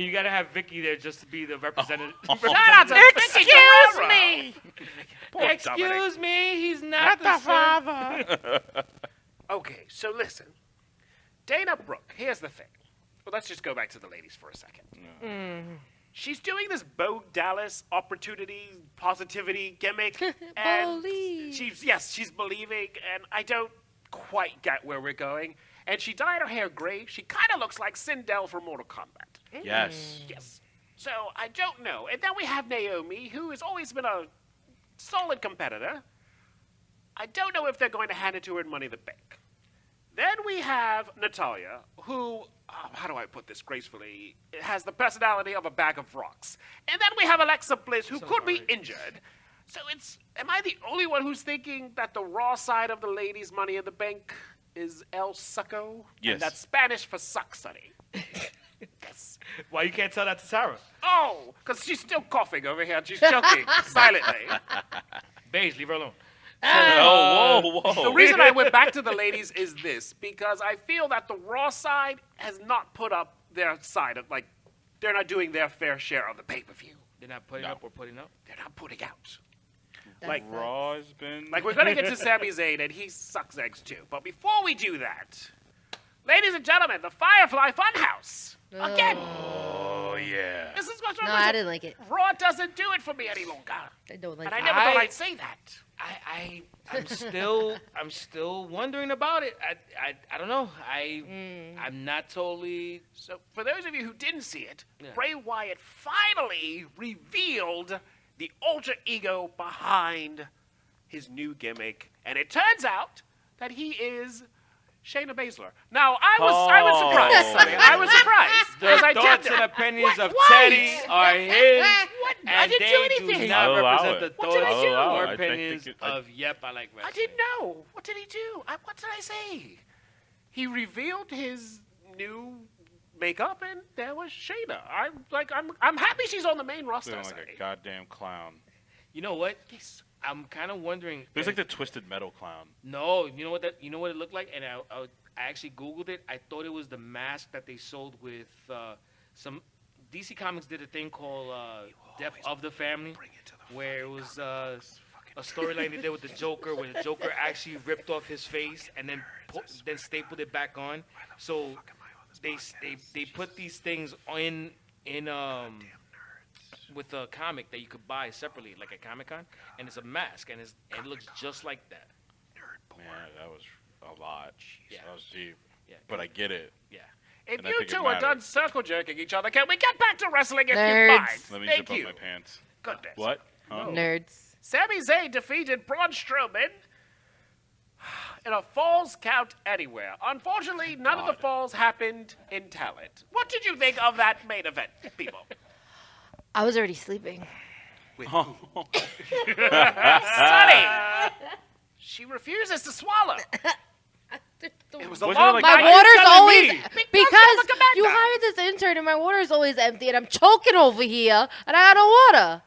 you got to have Vicky there just to be the representative. Shout out to Vicky Guerrero. me. Poor Dominic. Excuse me. He's not the father. Okay, so listen. Dana Brooke, here's the thing. Well, let's just go back to the ladies for a second. She's doing this Bo Dallas opportunity, positivity gimmick. and Believe. she's believing, and I don't quite get where we're going. And she dyed her hair gray. She kind of looks like Sindel from Mortal Kombat. Yes. Yes. So I don't know. And then we have Naomi, who has always been a solid competitor. I don't know if they're going to hand it to her in Money in the Bank. Then we have Natalia, who, how do I put this gracefully, has the personality of a bag of rocks. And then we have Alexa Bliss, who could be injured. So am I the only one who's thinking that the Raw side of the ladies' Money in the Bank is El Succo? Yes. And that's Spanish for suck, sonny. Yes. Why you can't tell that to Sarah? Oh, because she's still coughing over here and she's choking silently. Beige, leave her alone. Oh, whoa. The reason I went back to the ladies is this, because I feel that the Raw side has not put up their side of, like, they're not doing their fair share of the pay-per-view. They're not putting up or putting up. They're not putting out. Like Raw has been. Like, we're going to get to Sami Zayn, and he sucks eggs, too. But before we do that, ladies and gentlemen, the Firefly Funhouse. Again, Oh yeah. this is what's No, I didn't like it. Raw doesn't do it for me any longer. I don't like And I it. never thought I'd say that. I'm still wondering about it. I don't know. I'm not totally. So, for those of you who didn't see it, Yeah. Bray Wyatt finally revealed the alter ego behind his new gimmick, and it turns out that he is Shayna Baszler. Now, I was surprised. Sonny. I was surprised The because I thoughts did and opinions of Why? Teddy are his, What? I and didn't they do anything. do not I'll allow represent the it. What did I thoughts do? I'll allow or it. I think opinions it- of Yep, I Like Wrestling. I didn't know. What did he do? What did I say? He revealed his new makeup, and there was Shayna. I'm happy she's on the main roster. Feeling like Sonny. a goddamn clown. You know what? Yes. I'm kind of wondering. It was like the Twisted Metal clown. No, you know what it looked like, and I actually Googled it. I thought it was the mask that they sold with some. DC Comics did a thing called Death of the Family, where it was a storyline they did with the Joker, where the Joker actually ripped off his face and then stapled it back on. So they put these things in with a comic that you could buy separately, like at Comic-Con, and it's a mask, and it looks just like that. Man, that was a lot. Yeah. That was deep. Yeah. But I get it. Yeah. If And I you think it two are matters. done circle jerking each other, can we get back to wrestling if Nerds. you mind? Let me Thank zip you. up my pants. Goodness. What? Huh? Nerds. Sami Zayn defeated Braun Strowman in a Falls Count Anywhere. Unfortunately, none of the God. falls happened in talent. What did you think of that main event, people? I was already sleeping. Sonny! She refuses to swallow. It was a Wasn't it long like- My Why are you water's telling always me? because Commander. you hired this intern and my water's always empty and I'm choking over here and I got no water.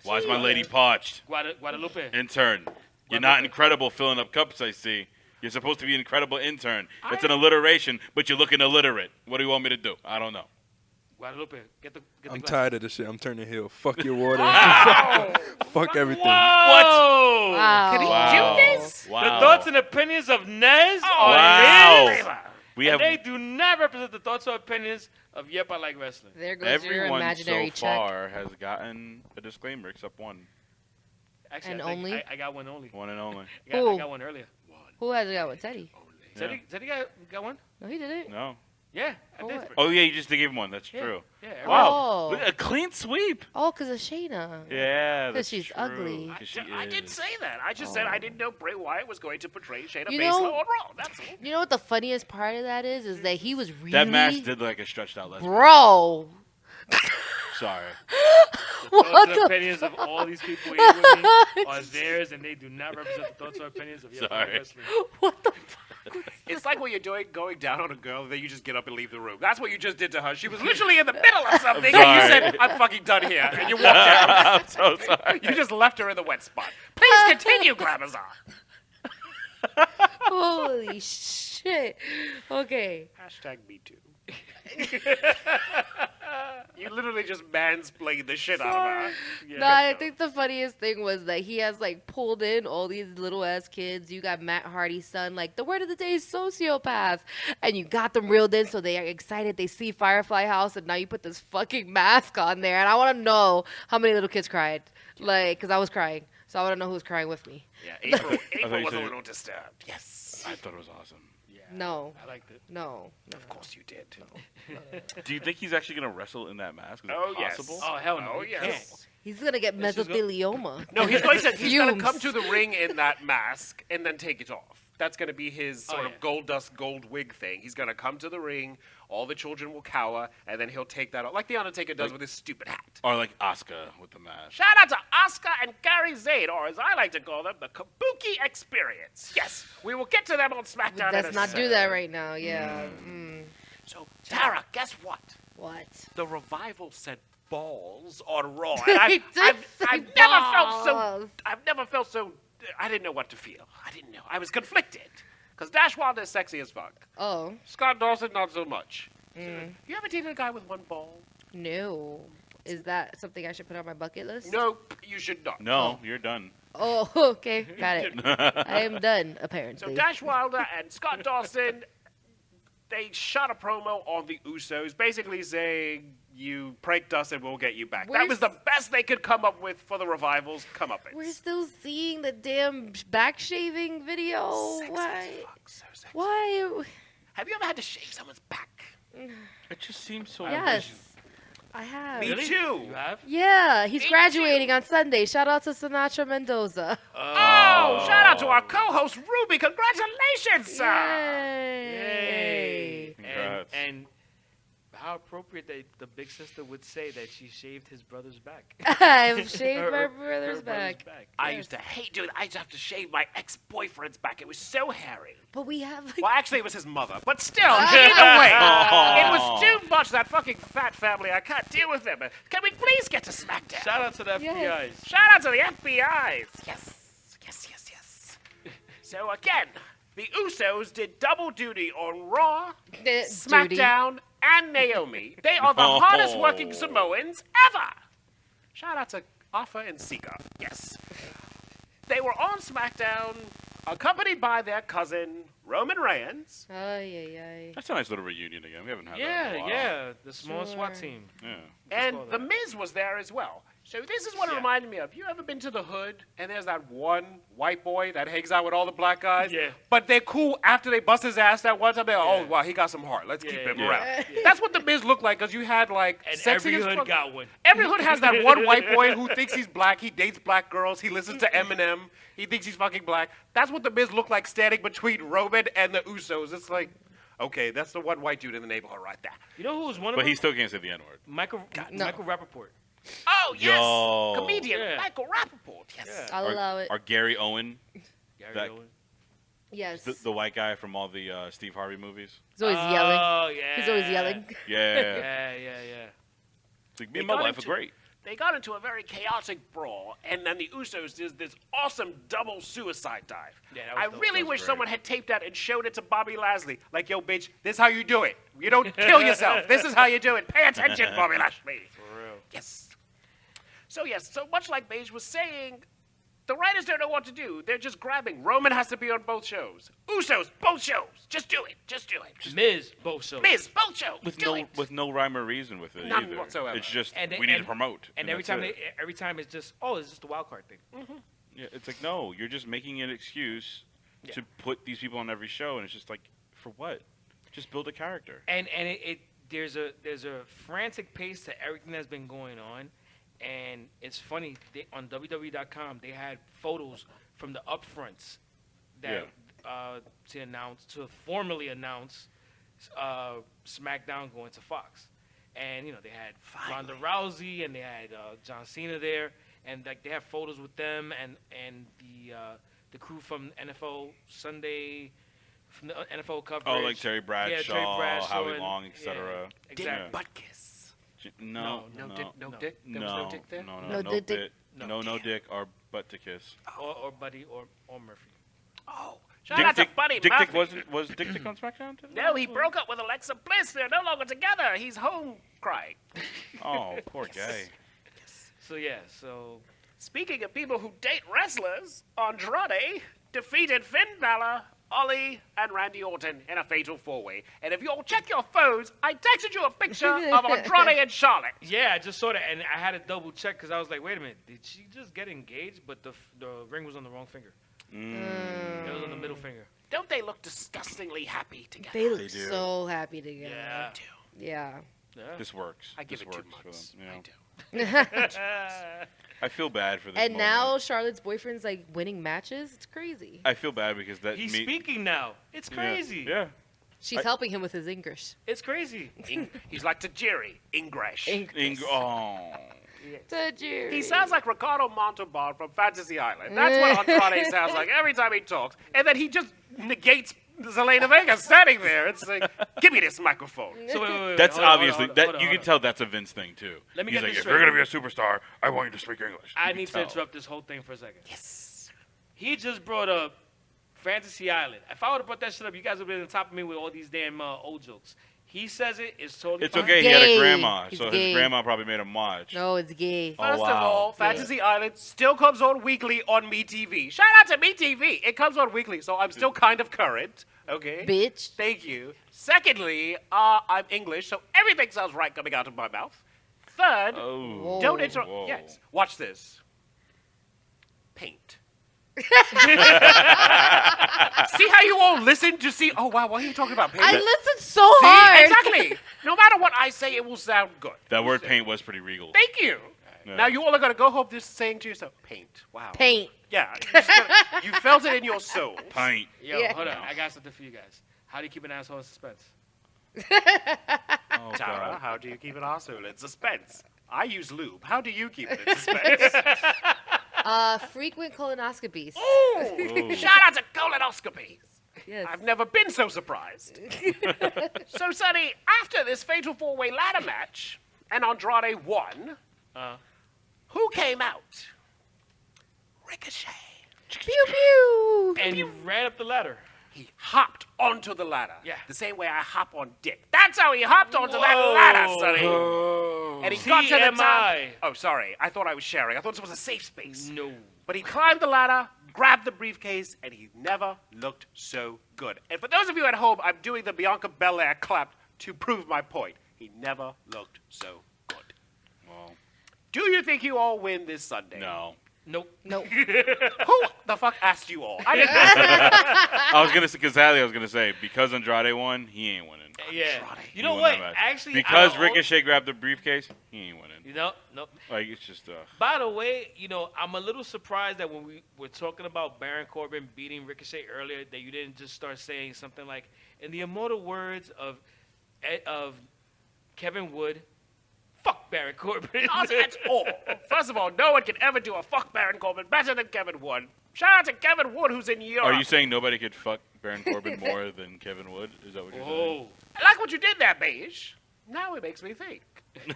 Why is my lady parched? Guadalupe. Intern. You're not incredible filling up cups, I see. You're supposed to be an incredible intern. It's an alliteration, but you're looking illiterate. What do you want me to do? I don't know. Guadalupe, get the I'm glass. tired of this shit. I'm turning heel. Fuck your water. Oh! Fuck everything. Whoa! Wow. Can he Wow. do this? The Wow. thoughts and opinions of Nez are Wow. his, We and have they do not represent the thoughts or opinions of Yep, I Like Wrestling. There goes your everyone imaginary so check. far has gotten a disclaimer except one. Actually, And I think only? I got one only. One and only. I Who? got one earlier. Who has it got with Teddy? Teddy got one? No, he didn't. No. Yeah, I For did. what? Oh yeah, you just gave him one. That's Yeah. true. Yeah. Wow, Oh. look, a clean sweep. Oh, because of Shayna. Yeah, that's she's true. ugly. 'Cause she I didn't is. say that. I just said I didn't know Bray Wyatt was going to portray Shayna You Baszler know- on Raw. That's all. You know what the funniest part of that is that he was really... That mask did look like a stretched out lesbian. Bro. Sorry. The thoughts What and the opinions of all these people here with me are theirs, and they do not represent the thoughts or opinions of Yep Sorry. Wrestling. What the It's like what you're going down on a girl, and then you just get up and leave the room. That's what you just did to her. She was literally in the middle of something, and you sorry. said, "I'm fucking done here," and you walked out. I'm so sorry. You just left her in the wet spot. Please continue, Glamazon. Holy shit. Okay. Hashtag me too. You literally just mansplained the shit out of her. No, I think the funniest thing was that he has like pulled in all these little ass kids. You got Matt Hardy's son, like the word of the day is sociopath, and you got them reeled in so they are excited. They see Firefly House, and now you put this fucking mask on there, and I want to know how many little kids cried, like, because I was crying, so I want to know who was crying with me. Yeah, April you was a said- little disturbed. Yes. I thought it was awesome. No, I liked it. no. Of course you did. Do you think he's actually gonna wrestle in that mask? Is it Oh, yes. possible? Oh, hell no. Oh, he yes. can't. He's gonna get Let's just go- mesothelioma. No, he's going to Fumes. come to the ring in that mask and then take it off. That's going to be his sort Oh, of yeah. gold dust, gold wig thing. He's going to come to the ring, all the children will cower, and then he'll take that off, like The Undertaker does with his stupid hat. Or like Asuka with the mask. Shout out to Oscar and Gary Zayd, or as I like to call them, the Kabuki Experience. Yes, we will get to them on SmackDown. in Let's a not do second. that right now. Yeah. So, Tara, guess what? What? The Revival said balls on Raw, and He did say I've never felt so. balls. I've never felt so. I didn't know what to feel. I didn't know. I was conflicted because Dash Wilder is sexy as fuck. Oh, Scott Dawson not so much. You ever dated a guy with one ball? no. Is that something I should put on my bucket list? Nope, you should not. No, you're done. Oh, okay. Got it. I am done, So apparently. Dash Wilder and Scott Dawson, they shot a promo on the Usos, basically saying, "You pranked us and we'll get you back." That was the best they could come up with for the Revival's comeuppance. We're still seeing the damn back shaving video. Sexy Why? as fuck, so sexy. Why? Have you ever had to shave someone's back? It just seems so. Yes, I have. Me Really? too. You have? Yeah, he's Me graduating on Sunday. Shout out to Sinatra Mendoza. Oh, shout out to our co-host Ruby. Congratulations, sir. Yay! Congrats. And how appropriate that the big sister would say that she shaved his brother's back. I've shaved Her- my her brother's back. I used to hate doing that. I used to have to shave my ex-boyfriend's back. It was so hairy. But we have like, Well, actually, it was his mother. But still, either way, it was too much. That fucking fat family. I can't deal with them. Can we please get to SmackDown? Shout out to the Yes. FBIs. Shout out to the FBIs. Yes. Yes, yes, yes. So again, the Usos did double duty on Raw, duty. SmackDown, and Naomi. They are the hardest working Samoans ever. Shout out to Alpha and Sika. Yes. They were on SmackDown, accompanied by their cousin, Roman Reigns. Ay, ay, ay. That's a nice little reunion again. We haven't had that in a Yeah, while. yeah. The small Sure. SWAT team. Yeah. And call The that. Miz was there as well. So this is what it Yeah. reminded me of. You ever been to the hood and there's that one white boy that hangs out with all the black guys? Yeah. But they're cool after they bust his ass that one time. They're Yeah. oh, wow, he got some heart. Let's keep Yeah, him yeah. around. Yeah. That's what The Miz looked like because you had like And sexy every as hood fuck- got one. Every hood has that one white boy who thinks he's black. He dates black girls. He listens to Eminem. He thinks he's fucking black. That's what The Miz looked like standing between Roman and the Usos. It's like, okay, that's the one white dude in the neighborhood right there. You know who was one of But them? he still can't say the N word. Michael no. Rappaport. Oh, yes. Yo. Comedian Yeah. Michael Rappaport. Yes. Yeah. I'll allow it. Or Gary Owen, Gary That- Owen. Yes. the white guy from all the Steve Harvey movies. He's always yelling. Oh, yeah. He's always yelling. Yeah. Yeah, yeah, yeah. It's like, me They and my got wife are into- great. They got into a very chaotic brawl, and then the Usos did this awesome double suicide dive. Yeah, that was I dope. really That was wish great. someone had taped that and showed it to Bobby Lashley. Like, yo, bitch, this is how you do it. You don't kill yourself. This is how you do it. Pay attention, Bobby Lashley. For real. Yes. So, yes, so much like Beige was saying, the writers don't know what to do. They're just grabbing. Roman has to be on both shows. Usos, both shows. Just do it. Just do it. Miz, both shows. Miz, both shows. With do no it. with no rhyme or reason with it None either. whatsoever. It's just And they- we need to and- promote. And every that's time it. every time it's just, oh, it's just a wild card thing. Yeah, it's like no, you're just making an excuse to put these people on every show, and it's just like for what? Just build a character. And there's a frantic pace to everything that's been going on, and it's funny. On WWE.com they had photos from the upfronts that to formally announce SmackDown going to Fox, and they had Ronda Rousey and they had John Cena there, and like they have photos with them and the crew from NFL Sunday. From the NFL coverage. Oh, like Terry Bradshaw, Howie Long, etc. Exactly. Dick Butkus. No Dick. There was no dick there. No dick. No dick or butt to kiss. Or Buddy or Murphy. Oh, shout out to Buddy Dick Murphy. was Dick Dick on SmackDown? No, he broke up with Alexa Bliss. They're no longer together. He's home crying. Oh, poor guy. So Speaking of people who date wrestlers, Andrade defeated Finn Balor, Ollie, and Randy Orton in a fatal four-way. And if you'll check your phones, I texted you a picture of Andrade and Charlotte. yeah, I just saw that, and I had to double check because I was like, wait a minute, did she just get engaged? But the ring was on the wrong finger. It was on the middle finger. Don't they look disgustingly happy together? They look They do. so happy together. Yeah. Yeah. This works. I give This it 2 works for months. them, you know. I do. I feel bad for this And moment. now Charlotte's boyfriend's like winning matches. It's crazy. I feel bad because that He's speaking now. It's crazy. Yeah. She's helping him with his English. It's crazy. He's like Tajiri, English. He sounds like Ricardo Montalban from Fantasy Island. That's what Andrade sounds like every time he talks. And then he just negates Zelina Vega standing there. It's like, give me this microphone. So wait, That's hold on, obviously hold on, hold on, you hold can on. tell that's a Vince thing too. Let me He's get like, this if you're straight. gonna be a superstar, I want you to speak English. I You need can to tell. interrupt this whole thing for a second. Yes. He just brought up Fantasy Island. If I would have brought that shit up, you guys would have been on top of me with all these damn old jokes. He says it's totally It's fine. okay. He had a Gay. grandma, He's so gay. his grandma probably made him watch. No, it's gay. Oh, First of wow. all, Fantasy Island still comes on weekly on MeTV. Shout out to MeTV. It comes on weekly, so I'm still kind of current. Okay. Bitch. Thank you. Secondly, I'm English, so everything sounds right coming out of my mouth. Third, Oh. don't interrupt. Whoa. Yes. Watch this. Paint. See how you all listen to see? Oh wow, what are you talking about? Paint. I listened so See? hard. Exactly. No matter what I say, it will sound good. That word paint was pretty regal. Thank you. Yeah. Now you all are gonna go home just saying to yourself, paint. Wow. Paint. Yeah. You felt it in your soul. Paint. Yo, Yeah. hold on. I got something for you guys. How do you keep an asshole in suspense? Oh, Tara, God. how do you keep an arsehole in suspense? I use lube. How do you keep it in suspense? Frequent colonoscopies. Ooh. Shout out to colonoscopies. Yes. I've never been so surprised. So, Sonny, after this fatal four-way ladder match, and Andrade won, who came out? Ricochet. Pew pew. And he ran up the ladder. He hopped onto the ladder. Yeah. The same way I hop on dick. That's how he hopped onto that ladder, Sonny. And he got to the top. TMI. Oh, sorry. I thought I was sharing. I thought this was a safe space. No. But he climbed the ladder, grabbed the briefcase, and he never looked so good. And for those of you at home, I'm doing the Bianca Belair clap to prove my point. He never looked so good. Well, Do you think you all win this Sunday? no. Nope. Nope. Who the fuck asked you all? I didn't ask you. I was gonna say, because I was gonna say, because Andrade won, he ain't winning. Yeah. Andrade. You know He won what? that match. Actually, because out of all- Ricochet grabbed the briefcase, he ain't winning. You know, nope. Like it's just By the way, I'm a little surprised that when we were talking about Baron Corbin beating Ricochet earlier, that you didn't just start saying something like, in the immortal words of Kevin Wood, fuck Baron Corbin. Not at all. First of all, no one can ever do a fuck Baron Corbin better than Kevin Wood. Shout out to Kevin Wood, who's in Europe. Are you saying nobody could fuck Baron Corbin more than Kevin Wood? Is that what you're saying? Oh. I like what you did there, Beige. Now it makes me think. In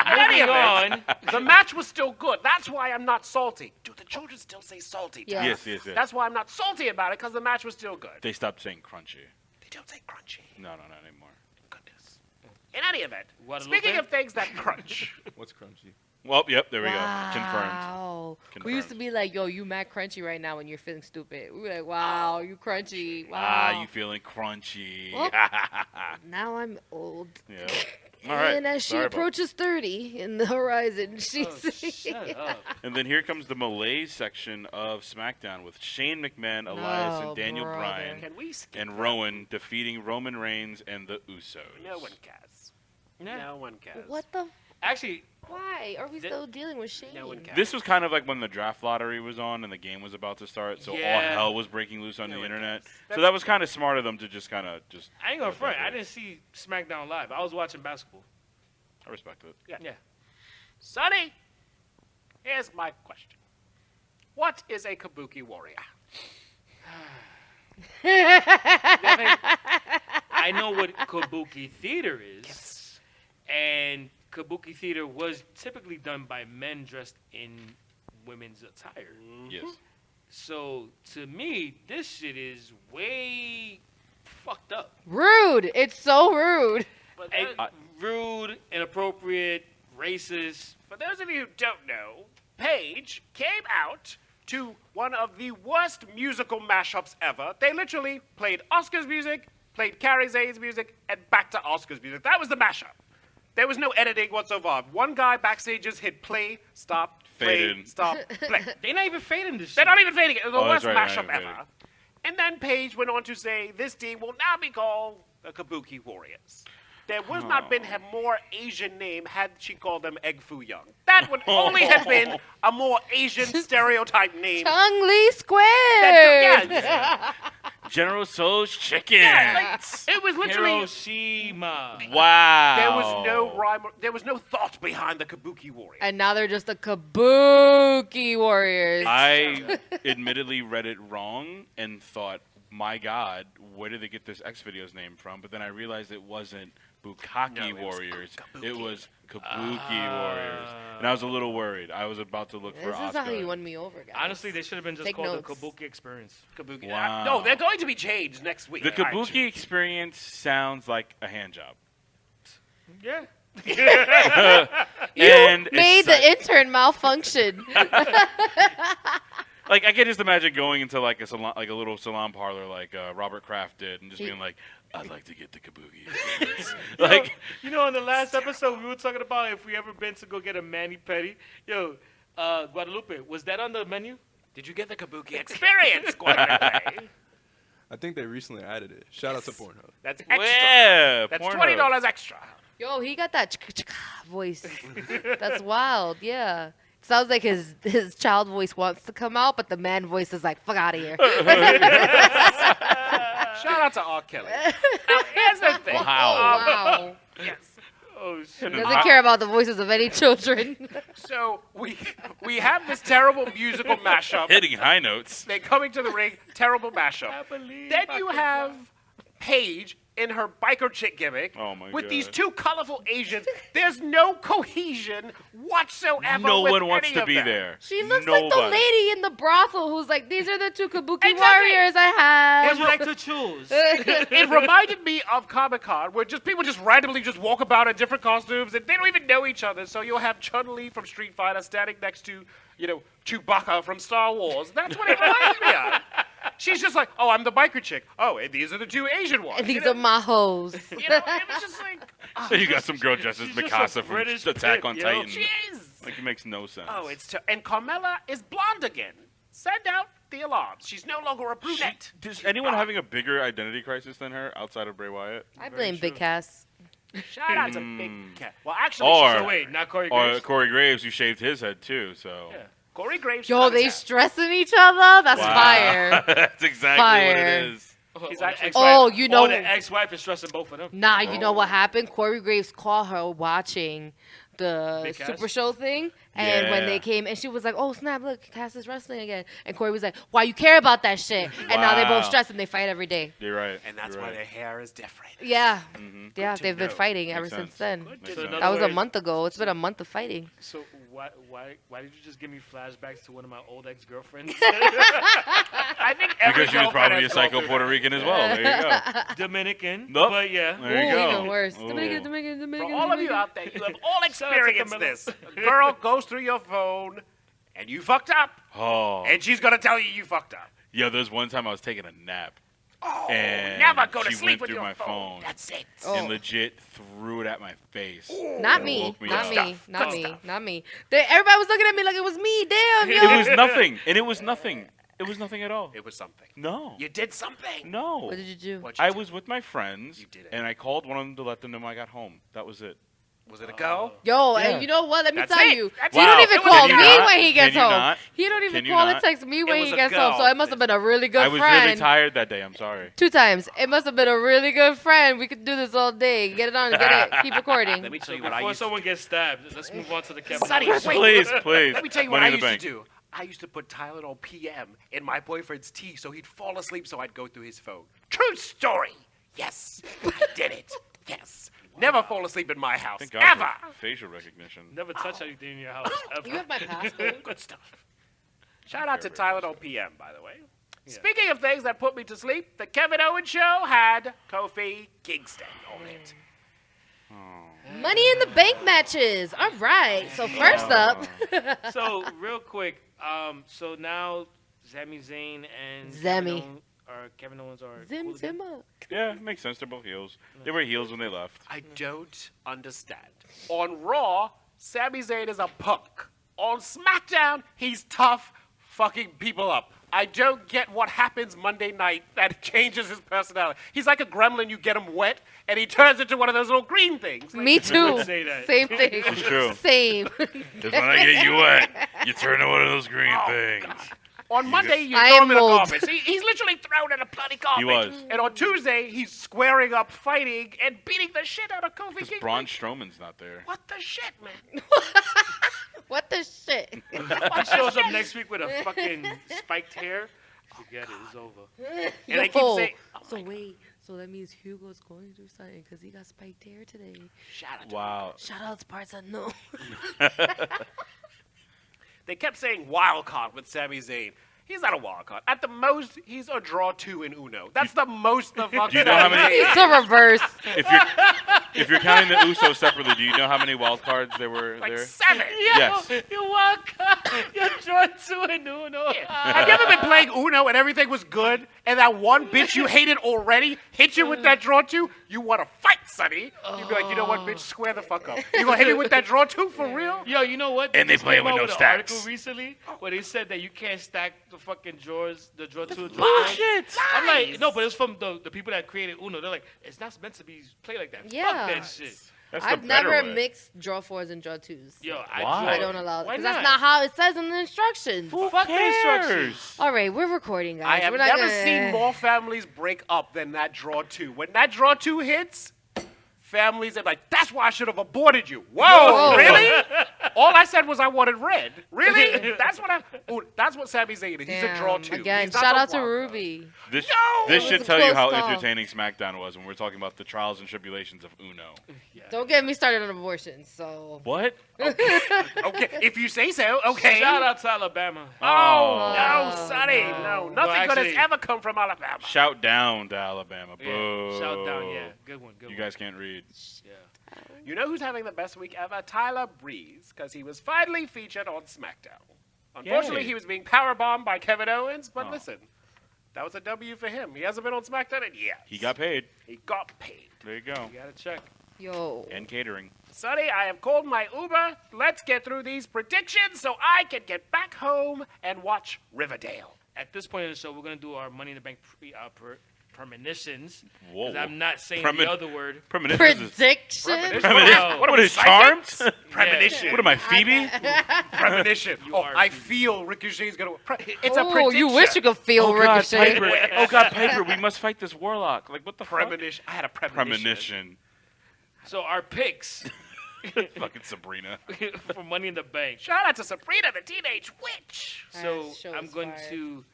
any Moving event, on. the match was still good. That's why I'm not salty. Do the children still say salty? Yeah. Yes, yes, yes. That's why I'm not salty about it, because the match was still good. They stopped saying crunchy. They don't say crunchy. No, not anymore. Goodness. In any event, What, a little speaking bit? of things that crunch, What's crunchy? Well, yep, there we go. Confirmed. Wow. We used to Confirmed. be like, yo, you mad crunchy right now when you're feeling stupid. We were like, wow, you crunchy. Wow. Ah, you feeling crunchy. Oh. Now I'm old. Yeah. All right. And as she Sorry about approaches 30 in the horizon, she's Oh, shut up. And then here comes the Malays section of SmackDown with Shane McMahon, Elias, Oh, and Daniel brother. Bryan, Can we skip and that? Rowan defeating Roman Reigns and the Usos. No one cares. Yeah. No one cares. What the? Actually, Why are we Th- still dealing with Shane? No one cares. This was kind of like when the draft lottery was on and the game was about to start, so all Yeah. hell was breaking loose on No the one internet. cares. So that was kind of smart of them to just kind of just. I ain't gonna let front. that I go. didn't see SmackDown live. I was watching basketball. I respect it. Yeah. Sonny, here's my question. What is a kabuki warrior? I know what kabuki theater is, and kabuki theater was typically done by men dressed in women's attire. Yes. So to me, this shit is way fucked up. Rude. It's so rude. But And those, rude, inappropriate, racist. for those of you who don't know, Paige came out to one of the worst musical mashups ever. They literally played Oscar's music, played Carrie Zay's music, and back to Oscar's music. That was the mashup. There was no editing whatsoever. One guy backstage just hit play, stop, play, Faded. stop, play. They're not even fading this shit. They're not even fading it. It was the Oh, that's worst right, mashup not even ever. fading. And then Paige went on to say, this team will now be called the Kabuki Warriors. There would not been a more Asian name had she called them Egg Foo Young. That would only have been a more Asian stereotype name. Chung Lee Square. Yeah, General Soul's Chicken. yeah, like, it was literally. Hiroshima. Wow. There was no rhyme. There was no thought behind the Kabuki Warriors. And now they're just the Kabuki Warriors. I admittedly read it wrong and thought, my God, where did they get this X Videos name from? But then I realized it wasn't Bukkake No, it was Warriors. Kabuki. It was Kabuki Warriors. And I was a little worried. I was about to look for This is Oscar. how you won me over, guys. Honestly, they should have been just Take called notes. the Kabuki Experience. Kabuki. Wow. No, they're going to be changed next week. The All right. Kabuki experience sounds like a hand job. Yeah. You And made it's the intern malfunction. like I can just imagine going into like a salon, like a little salon parlor, like Robert Kraft did, and just He- being like, "I'd like to get the Kabuki." experience." Like, You know, in the last episode, we were talking about if we ever been to go get a mani-pedi. Yo, Guadalupe, was that on the menu? Did you get the Kabuki experience, Guadalupe? I think they recently added it. Shout out to Pornhub. That's extra. yeah, That's Pornhub. $20 extra. Yo, he got that voice. That's wild. Yeah. Sounds like his child voice wants to come out, but the man voice is like, fuck out of here. Shout out to R. Kelly. Now, here's the thing. Wow. Wow. Yes. Oh, shit. Doesn't care about the voices of any children. So we have this terrible musical mashup. Hitting high notes. They're coming to the ring. Terrible mashup. I believe Then I you can have fly. Paige in her biker chick gimmick Oh, my with these God. two colorful Asians. There's no cohesion whatsoever. No with one wants any to of be them. there. She looks like the Nobody. lady in the brothel who's like, these are the two Kabuki Exactly. warriors I have. Would you like to choose? It reminded me of Comic-Con, where just people just randomly just walk about in different costumes, and they don't even know each other. So you'll have Chun-Li from Street Fighter standing next to, Chewbacca from Star Wars. That's what it reminded me of. She's just like, oh, I'm the biker chick. Oh, and these are the two Asian ones. And these are my hoes. It was just like, So you got some girl dressed as She's just a Mikasa from British Attack pimp, on yo. Titan. she is. Like it makes no sense. Oh, and Carmella is blonde again. Send out the alarms. She's no longer a brunette. Is anyone having a bigger identity crisis than her outside of Bray Wyatt? I blame Big Cass. Shout out to Big Cat. Well, actually, Or- So wait, not Corey Or Graves? Corey Graves, who shaved his head too. So Yeah. Corey Graves. Yo, cut his they hair. stressing each other? That's Wow. fire. That's exactly what Fire. it is. He's Or the actually- ex-wife- Oh, you know- or the ex-wife is stressing both of them. Nah, you know what happened? Corey Graves called her watching the Big Cass? Super Show thing. And when Yeah. they came, and she was like, oh, snap, look, Cass is wrestling again. And Corey was like, why you care about that shit? And now they both Wow. stress and they fight every day. You're right. And that's You're why right. their hair is different. Yeah. Mhm. Yeah, to they've been know. fighting ever Makes since sense. then. Makes So sense. in other That was a words- month ago. It's been a month of fighting. So why did you just give me flashbacks to one of my old ex-girlfriends? I think every Because she was girlfriend probably a has gone psycho through Puerto that. Rican as well. There you go. Dominican. Nope. But yeah. There you Ooh, go. even worse. Ooh. Dominican. For all of you out there, you have all Shout out to experienced Camilla. this. A girl goes through your phone, and you fucked up, Oh. and she's gonna tell you fucked up. Yo, there's one time I was taking a nap, and Never go to she sleep went with through your my phone That's it. and legit threw it at my face. Not It me. woke me Not up. me. Not Good me. stuff. Not me. Everybody was looking at me like it was me. Damn, yo. It was nothing, and it was nothing. It was nothing at all. It was something. No. You did something. No. What did you do? What'd you I do? was with my friends, You did it. and I called one of them to let them know I got home. That was it. Was it a go? Yo, Yeah. and you know what? Let me That's tell it. you. That's He it. don't even It was call a me go. when he gets Can you home. not? He don't even Can you call and not? text me when was he a gets go. home. So it must have been a really good I was friend. really tired that day. I'm sorry. 2 times. It must have been a really good friend. We could do this all day. Get it on. Get it. Keep recording. Let me tell So you what I before used to someone gets stabbed, let's move on to the Kevin Sonny, Owens. wait. Please, please. Let me tell you what Money I in the used to bank. do. I used to put Tylenol PM in my boyfriend's tea so he'd fall asleep so I'd go through his phone. True story. Yes, I did it. Yes. Never fall asleep in my house. Thank God Ever. for facial recognition. Never touch anything in your house ever. You have my passcode. Good stuff. Shout out to Tylenol PM, by the way. Yeah. Speaking of things that put me to sleep, the Kevin Owens show had Kofi Kingston on it. Money in the Bank matches. All right. So first up, So real quick, so now Sami Zayn and Zammy. Kevin Owens are Zim cool again? Zimmer. Yeah, it makes sense. They're both heels. They were heels when they left. I don't understand. On Raw, Sami Zayn is a punk. On SmackDown, he's tough, fucking people up. I don't get what happens Monday night that changes his personality. He's like a gremlin. You get him wet, and he turns into one of those little green things. Like, Me too. would say that. Same thing. It's true. Same. Because when I get you wet, you turn into one of those green things. on Monday, you I throw am him in the mold. garbage. He's literally thrown in a bloody garbage. was. And on Tuesday, he's squaring up, fighting, and beating the shit out of Kofi Because Kingston. Braun Strowman's not there. What the shit, man? What the shit? He shows up next week with a fucking spiked hair. Forget it. It's over. And they keep Yo, saying, so wait, so that means Hugo's going through something because he got spiked hair today. shout out to Wow. Shout out to parts unknown. They kept saying wild card with Sami Zayn. He's not a wild card. At the most, he's a draw 2 in Uno. That's the most the fuck. Do you know how many- It's a reverse. If you're counting the Usos separately, do you know how many wild cards there were Like there? 7. Yes. You walk. You're drawing two and Uno. Have you ever been playing Uno and everything was good, and that one bitch you hated already hit you with that draw 2? You want to fight, Sonny. You'd be like, you know what, bitch, square the fuck up. You gonna hit me with that draw 2 for real? Yo, you know what? And they just play came with out no an stacks. article recently where they said that you can't stack the fucking drawers, the draw 2 and draw Bullshit. 1. I'm like, no, but it's from the people that created Uno. They're like, it's not meant to be played like that. Yeah. Fuck that shit. That's the I've better never way. mixed draw 4s and draw 2s. Yo, Why? I don't allow it Why because that's not how it says in the instructions. Fuck the instructions. All right, we're recording, guys. I have we're not never gonna... seen more families break up than that draw 2. When that draw 2 hits, families are like, that's why I should have aborted you. Whoa, Yo. really? All I said was I wanted red. Really? That's what Sami Zayn is. He's a draw 2. Again, He's not shout the out to wild card. Ruby. This it was should a tell you close how call. entertaining SmackDown was when we're talking about the trials and tribulations of Uno. Don't get me started on abortion. So What? Okay, if you say so, okay. Shout out to Alabama. Oh, no, Sonny. No, nothing good has actually- ever come from Alabama. Shout down to Alabama. Yeah, Boo. shout down, yeah. Good one, good You one. guys can't read. Yeah. You know who's having the best week ever? Tyler Breeze, because he was finally featured on SmackDown. Unfortunately, Yay. he was being powerbombed by Kevin Owens, but Oh. listen, that was a W for him. He hasn't been on SmackDown in years. He got paid. He got paid. There you go. You gotta check. yo, And catering. Sonny, I have called my Uber. Let's get through these predictions so I can get back home and watch Riverdale. At this point in the show, we're gonna do our Money in the Bank premonitions. Whoa. 'Cause I'm not saying Premin- the other word. Premonitions is- prediction. Premonition. What are we, is Charmed? psychics? Premonition. What am I, Phoebe? Premonition. You Oh, are I Phoebe. feel Ricochet's going to... It's a Oh, prediction. you wish you could feel Oh God, Ricochet. Piper! Oh God, Piper! We must fight this warlock. Like what the fuck? Premonition. I had a premonition. Premonition. So our picks Fucking Sabrina. for Money in the Bank. Shout out to Sabrina, the Teenage Witch. So That show I'm is going fire. to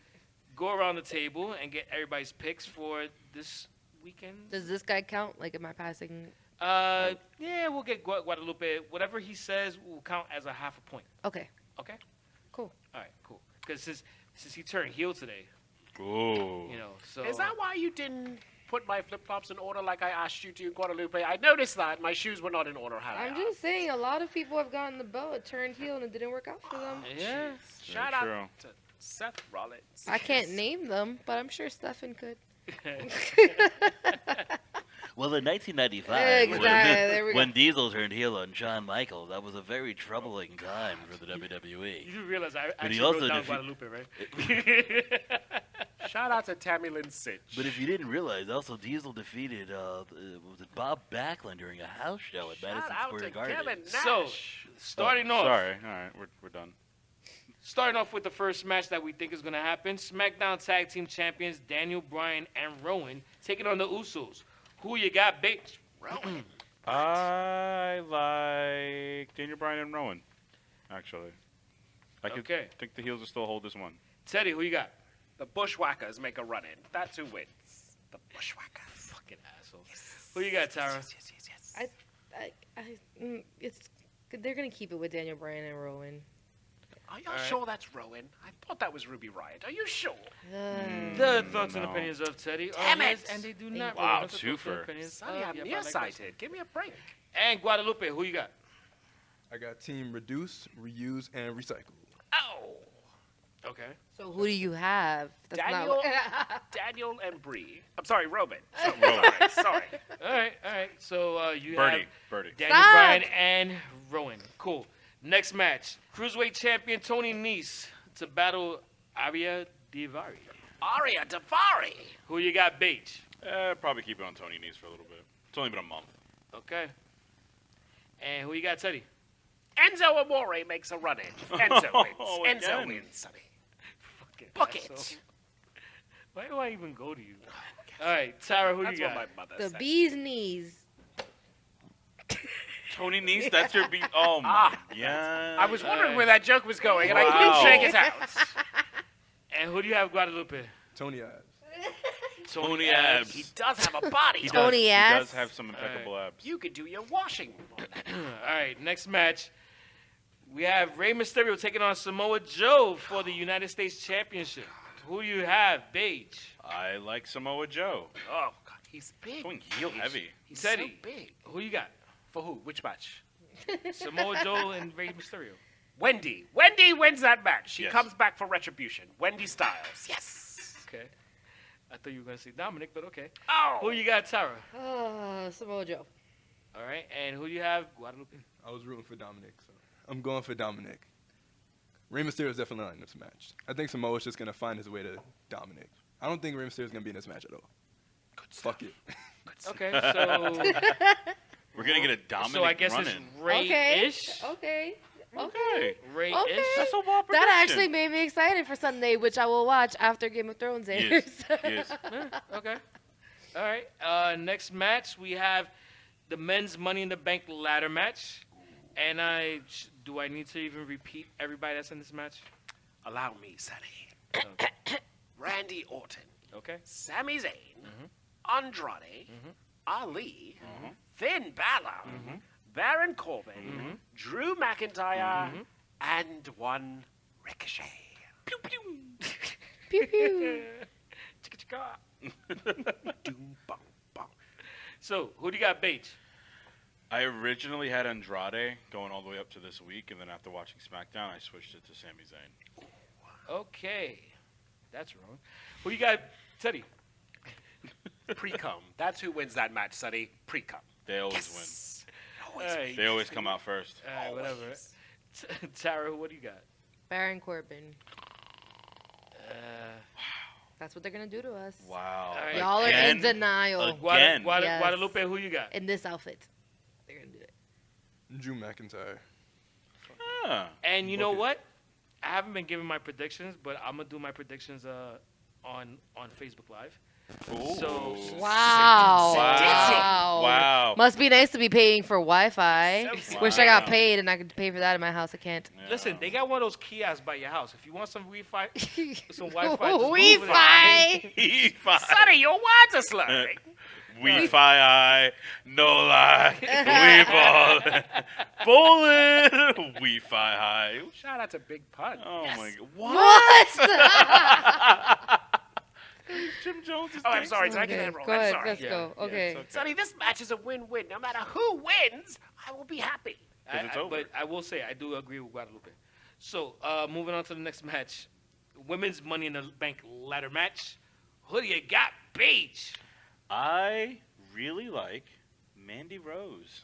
go around the table and get everybody's picks for this weekend. Does this guy count? Like, am I passing? Yeah, we'll get Guadalupe. Whatever he says will count as a half a point. Okay, Okay. cool. All right. Cool. Because since he turned heel today, Ooh. you know. So Is that why you didn't put my flip-flops in order like I asked you to, Guadalupe? I noticed that my shoes were not in order. I'm just saying, a lot of people have gotten the belt, turned heel, and it didn't work out for them. Yeah. Shout Very out to Seth Rollins. I can't name them, but I'm sure Stefan could. Well, in 1995, Exactly. There we go. when Diesel turned heel on Shawn Michaels, that was a very troubling time for the WWE. You do realize I But he actually also wrote down defeat- Guadalupe, right? Shout out to Tammy Lynn Sitch. But if you didn't realize, also Diesel defeated was it Bob Backlund during a house show at Shout Madison out Square to Garden. Kevin Nash. So, starting off. Sorry. All right, we're done. Starting off with the first match that we think is going to happen. SmackDown Tag Team Champions Daniel Bryan and Rowan taking on the Usos. Who you got, bitch? Rowan. I like Daniel Bryan and Rowan, actually. I Okay. think the heels will still hold this one. Teddy, who you got? The Bushwhackers make a run in. That's who wins. The Bushwhackers. Fucking asshole. Who you got, Tara? They're gonna keep it with Daniel Bryan and Rowan. Are y'all All right. sure that's Rowan? I thought that was Ruby Riott. Are you sure? The thoughts and no. opinions of Teddy. Damn yes, it. and they do not. Wow, represent the thoughts and twofer. opinions Sonny, of I'm Yep, I Like nearsighted. Wrestling. Give me a break. And Guadalupe, who you got? I got team reduce, reuse, and recycle. Oh. Okay. So who do you have? That's Daniel, not Daniel and Bree. I'm sorry, Roman. Rowan. Sorry. All right. So you Birdie. have Birdie. Daniel Stop. Bryan and Rowan. Cool. Next match. Cruiserweight champion Tony Nese to battle Arya Daivari. Arya Davari. Who you got, Beige? Probably keep it on Tony Nese for a little bit. It's only been a month. Okay. And who you got, Teddy? Enzo Amore makes a run in. Enzo wins. Enzo Again. wins, Sonny. Fucking Book asshole. it. Why do I even go to you? All right, Tara, who That's you what got? my mother the said. bee's knees. Tony Nese, that's your beat. Oh my. Yeah. I was wondering where that joke was going, and I Wow. couldn't shake it out. And who do you have, Guadalupe? Tony Ives. Tony Abs. He does have a body. He Tony does, ass. He does have some impeccable abs. You could do your washing. All right, next match. We have Rey Mysterio taking on Samoa Joe for the United States Championship. Who do you have, Beige? I like Samoa Joe. Oh, God, he's big. Going heel heavy. He's Teddy. so big. Who you got? For who? Which match? Samoa Joe and Rey Mysterio. Wendy. Wendy wins that match. She Yes. comes back for Retribution. Wendy Styles. Yes. Okay. I thought you were going to say Dominic, but okay. Oh. Who you got, Tara? Samoa Joe. All right, and who do you have, Guadalupe? I was rooting for Dominic, so I'm going for Dominic. Rey Mysterio is definitely not in this match. I think Samoa's just going to find his way to Dominic. I don't think Rey Mysterio is going to be in this match at all. Fuck it. Okay, so We're gonna get a Dominic so I guess run-in. it's Ray-ish. Okay. Okay. Ray-ish. Okay. That's a wild That prediction. actually made me excited for Sunday, which I will watch after Game of Thrones He airs. is. He is. Okay. All right. Next match, we have the men's Money in the Bank ladder match. And do I need to even repeat everybody that's in this match? Allow me, Sonny. Okay. Randy Orton. Okay. Sami Zayn. Andrade. Ali. Finn Balor. Baron Corbin. Drew McIntyre. And one Ricochet. Pew pew. Pew pew. Doom bong bong. So, who do you got, Bates? I originally had Andrade going all the way up to this week, and then after watching SmackDown, I switched it to Sami Zayn. Okay. That's wrong. Who you got, Teddy? Pre-cum. That's who wins that match, Sonny. Pre-cum. They always Yes. All right. win. They always come out first. Whatever. Tara, what do you got? Baron Corbin. Uh, That's what they're going to do to us. Wow. All right. Y'all are in Again? denial Again. Yes. Guadalupe, who you got? in this outfit. They're going to do it. Drew McIntyre. Huh. And you know Book it. what? I haven't been giving my predictions, but I'm gonna do my predictions on Facebook Live. Ooh. So Wow. Wow. Wow. Must be nice to be paying for Wi-Fi. So- Wish I got Wow. paid and I could pay for that in my house. I can't. Yeah. listen, they got one of those kiosks by your house. If you want some Wi-Fi, some Wi-Fi, just Wi-Fi. Wi-Fi. Sonny, your words are slurring. Wi-Fi, no lie, we ball, bowling, Wi-Fi high. Shout out to Big Pun. Oh Yes. my God! What? What? Jim Jones is. Oh, I'm gangsta. sorry. Did I get Okay, that wrong? go I'm ahead. sorry. Let's go. Yeah, Okay. it's okay. Sonny, this match is a win-win. No matter who wins, I will be happy. 'Cause it's over. But I will say I do agree with Guadalupe. So moving on to the next match, women's Money in the Bank ladder match. Who do you got, Beach. I really like Mandy Rose.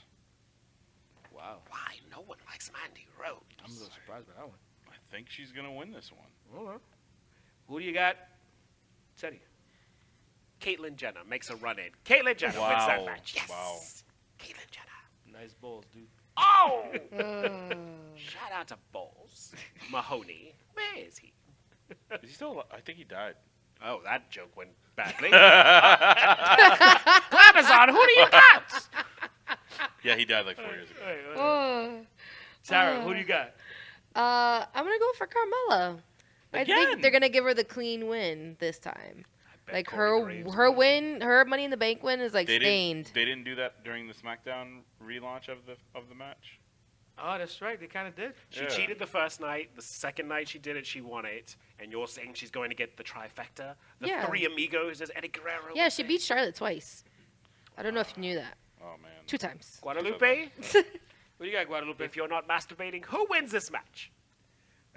Wow. Why? No one likes Mandy Rose. I'm a little surprised by that one. I think she's gonna win this one. Okay. Who do you got? Teddy. Caitlyn Jenner makes a run in. Caitlyn Jenner wins Wow. that match. Yes. Wow. Caitlyn Jenner. Nice balls, dude. Oh! Shout out to Balls. Mahoney. Where is he? Is he still alive? I think he died. Oh, that joke went badly. Glamazon, who do you got? Yeah, he died like 4 years ago. Oh. Tara, who do you got? I'm gonna go for Carmella. I Again? think they're gonna give her the clean win this time. bet Like Corey Graves her will win, her Money in the Bank win is like They stained. didn't do that during the SmackDown relaunch of the match. Oh, that's right. They kind of did. She Yeah. cheated the first night. The second night she did it, she won it. And you're saying she's going to get the trifecta? The Yeah. three amigos, as Eddie Guerrero Yeah, would she say? beat Charlotte twice. I don't know if you knew that. Oh man. 2 times. Guadalupe, What do you got, Guadalupe? if you're not masturbating, who wins this match?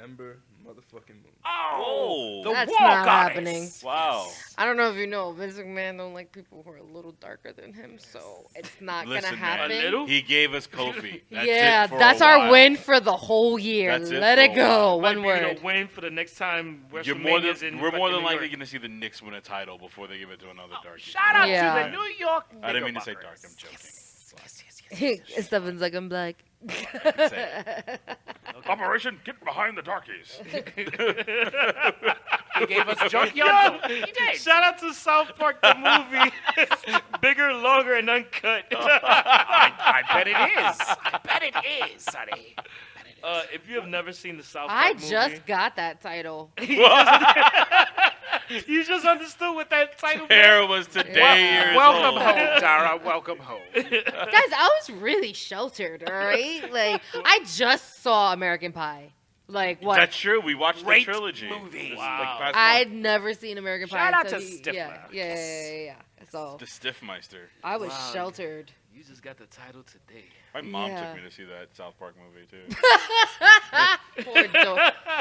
Ember motherfucking Moon. Oh, the That's war not goddess. happening. Wow. I don't know if you know, Vince McMahon don't like people who are a little darker than him, so it's not Listen, gonna man. happen. A little? He gave us Kofi. That's Yeah, it for that's a our while. win for the whole year. That's it Let for it a go. while. Might One be word. the win for the next time We're WrestleMania's in more fucking than New likely York. going to see the Knicks win a title before they give it to another darky. Shout out Yeah. to the New York I didn't mean to say Knickerbockers. dark. I'm joking. Stefan's like, I'm black. Operation Get Behind the Darkies. He gave us Junkyard. He did. Shout out to South Park the movie. Bigger, longer, and uncut. I bet it is. I bet it is, sonny. If you have never seen the South Park I movie, just got that title. you just understood what that title Tara was today years Welcome old. home, Tara. Welcome home. Guys, I was really sheltered, all right? Like, I just saw American Pie. Like, what? That's true. We watched Great the trilogy. movie. This, Wow. like, past I'd month. never seen American Pie. Shout out until to he- Stifler. Yeah. So The Stiffmeister. I was Wow. sheltered. You just got the title today. My mom Yeah. took me to see that South Park movie too. Poor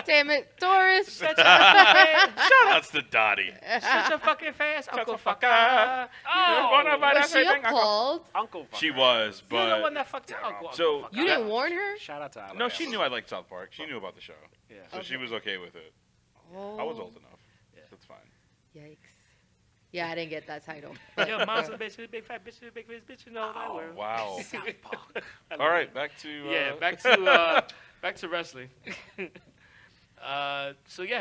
Damn it, Doris. Shout outs to Dottie. Shut your fucking face, Uncle fucker. Fucker. Was she appalled? Uncle She fucker. was, You're the one but that fucked her uncle. So- Uncle You Fucker. didn't warn her? Shout out to Alabama. no, she knew I liked South Park. She knew about the show, Yeah. so she was okay with it. Oh, I was old enough. That's fine. Yikes. Yeah, I didn't get that title. Your mom's a bitch, a big fat bitch, a big face bitch, you know that word. Wow. South Park. All right, back to Yeah, back to wrestling.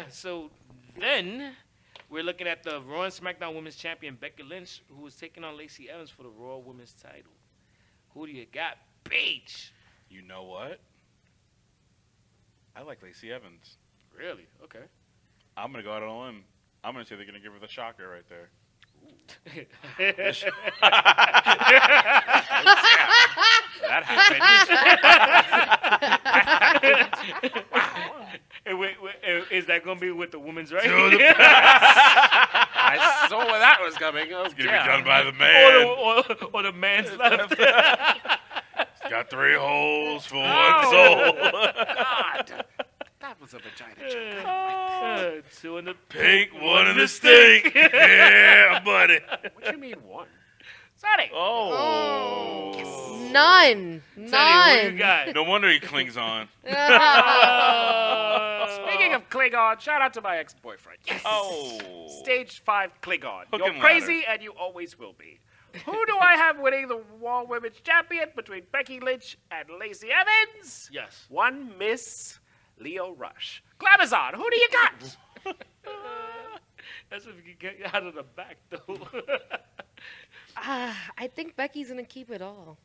So then we're looking at the Raw and SmackDown Women's Champion Becky Lynch, who is taking on Lacey Evans for the Raw Women's title. Who do you got, Paige? You know what? I like Lacey Evans. Really? Okay. I'm gonna go out on a limb. I'm gonna say they're gonna give her the shocker right there. That happened. Is that gonna be with the women's right? I saw where that was coming. Oh, It's gonna be done by the man. or the man's left? It's got 3 holes for 1 soul. God. That was a vagina joke. 2 in the Pink, 1 in the stink. Yeah, buddy. What you mean one? Sonny. Oh. None. Teddy, who you None. got? No wonder he clings on. Speaking of Klingon, shout out to my ex-boyfriend. Yes. Oh. Stage 5 Klingon. Hook You're and crazy and you always will be. Who do I have winning the Raw Women's Champion between Becky Lynch and Lacey Evans? Yes. One Miss Leo Rush. Glamazon, who do you got? That's if you can get out of the back, though. I think Becky's going to keep it all.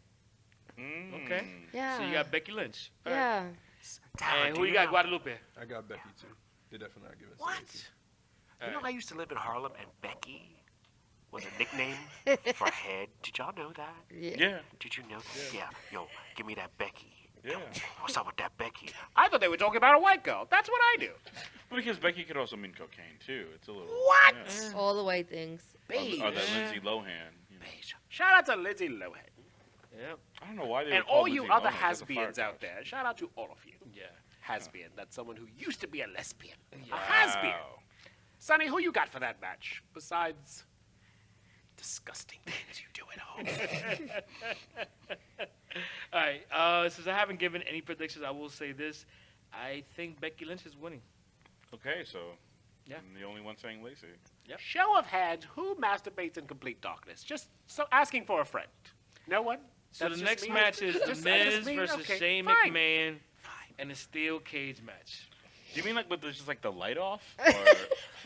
Okay. Yeah. So you got Becky Lynch. Yeah. And who you got, Guadalupe? I got Becky too. They definitely not giving us. What? You know, I used to live in Harlem, and Becky was a nickname for head. Did y'all know that? Yeah. Did you know? Yeah. Yo, give me that Becky. Yeah. What's up with that Becky? I thought they were talking about a white girl. That's what I do. Because Becky could also mean cocaine too. It's a little. What? Yeah. All the white things. Beige. Or that Lindsay Lohan. You know. Beige. Shout out to Lindsay Lohan. Yep. I don't know why they And would call all you Lindsay other Lohan. She has a fire has-beens out couch. there. Shout out to all of you. Yeah. Has-been. That's someone who used to be a lesbian. A has-been. Wow. Sonny, who you got for that match? Besides disgusting things you do at home. All right. Since I haven't given any predictions, I will say this: I think Becky Lynch is winning. Okay, so Yeah. I'm the only one saying Lacey. Show of hands, who masturbates in complete darkness? Just so asking for a friend. No one? So That's the just next me? match is The Just Miz me? versus Okay, Shane fine. McMahon and a steel cage match. Do you mean like with just like the light off? Or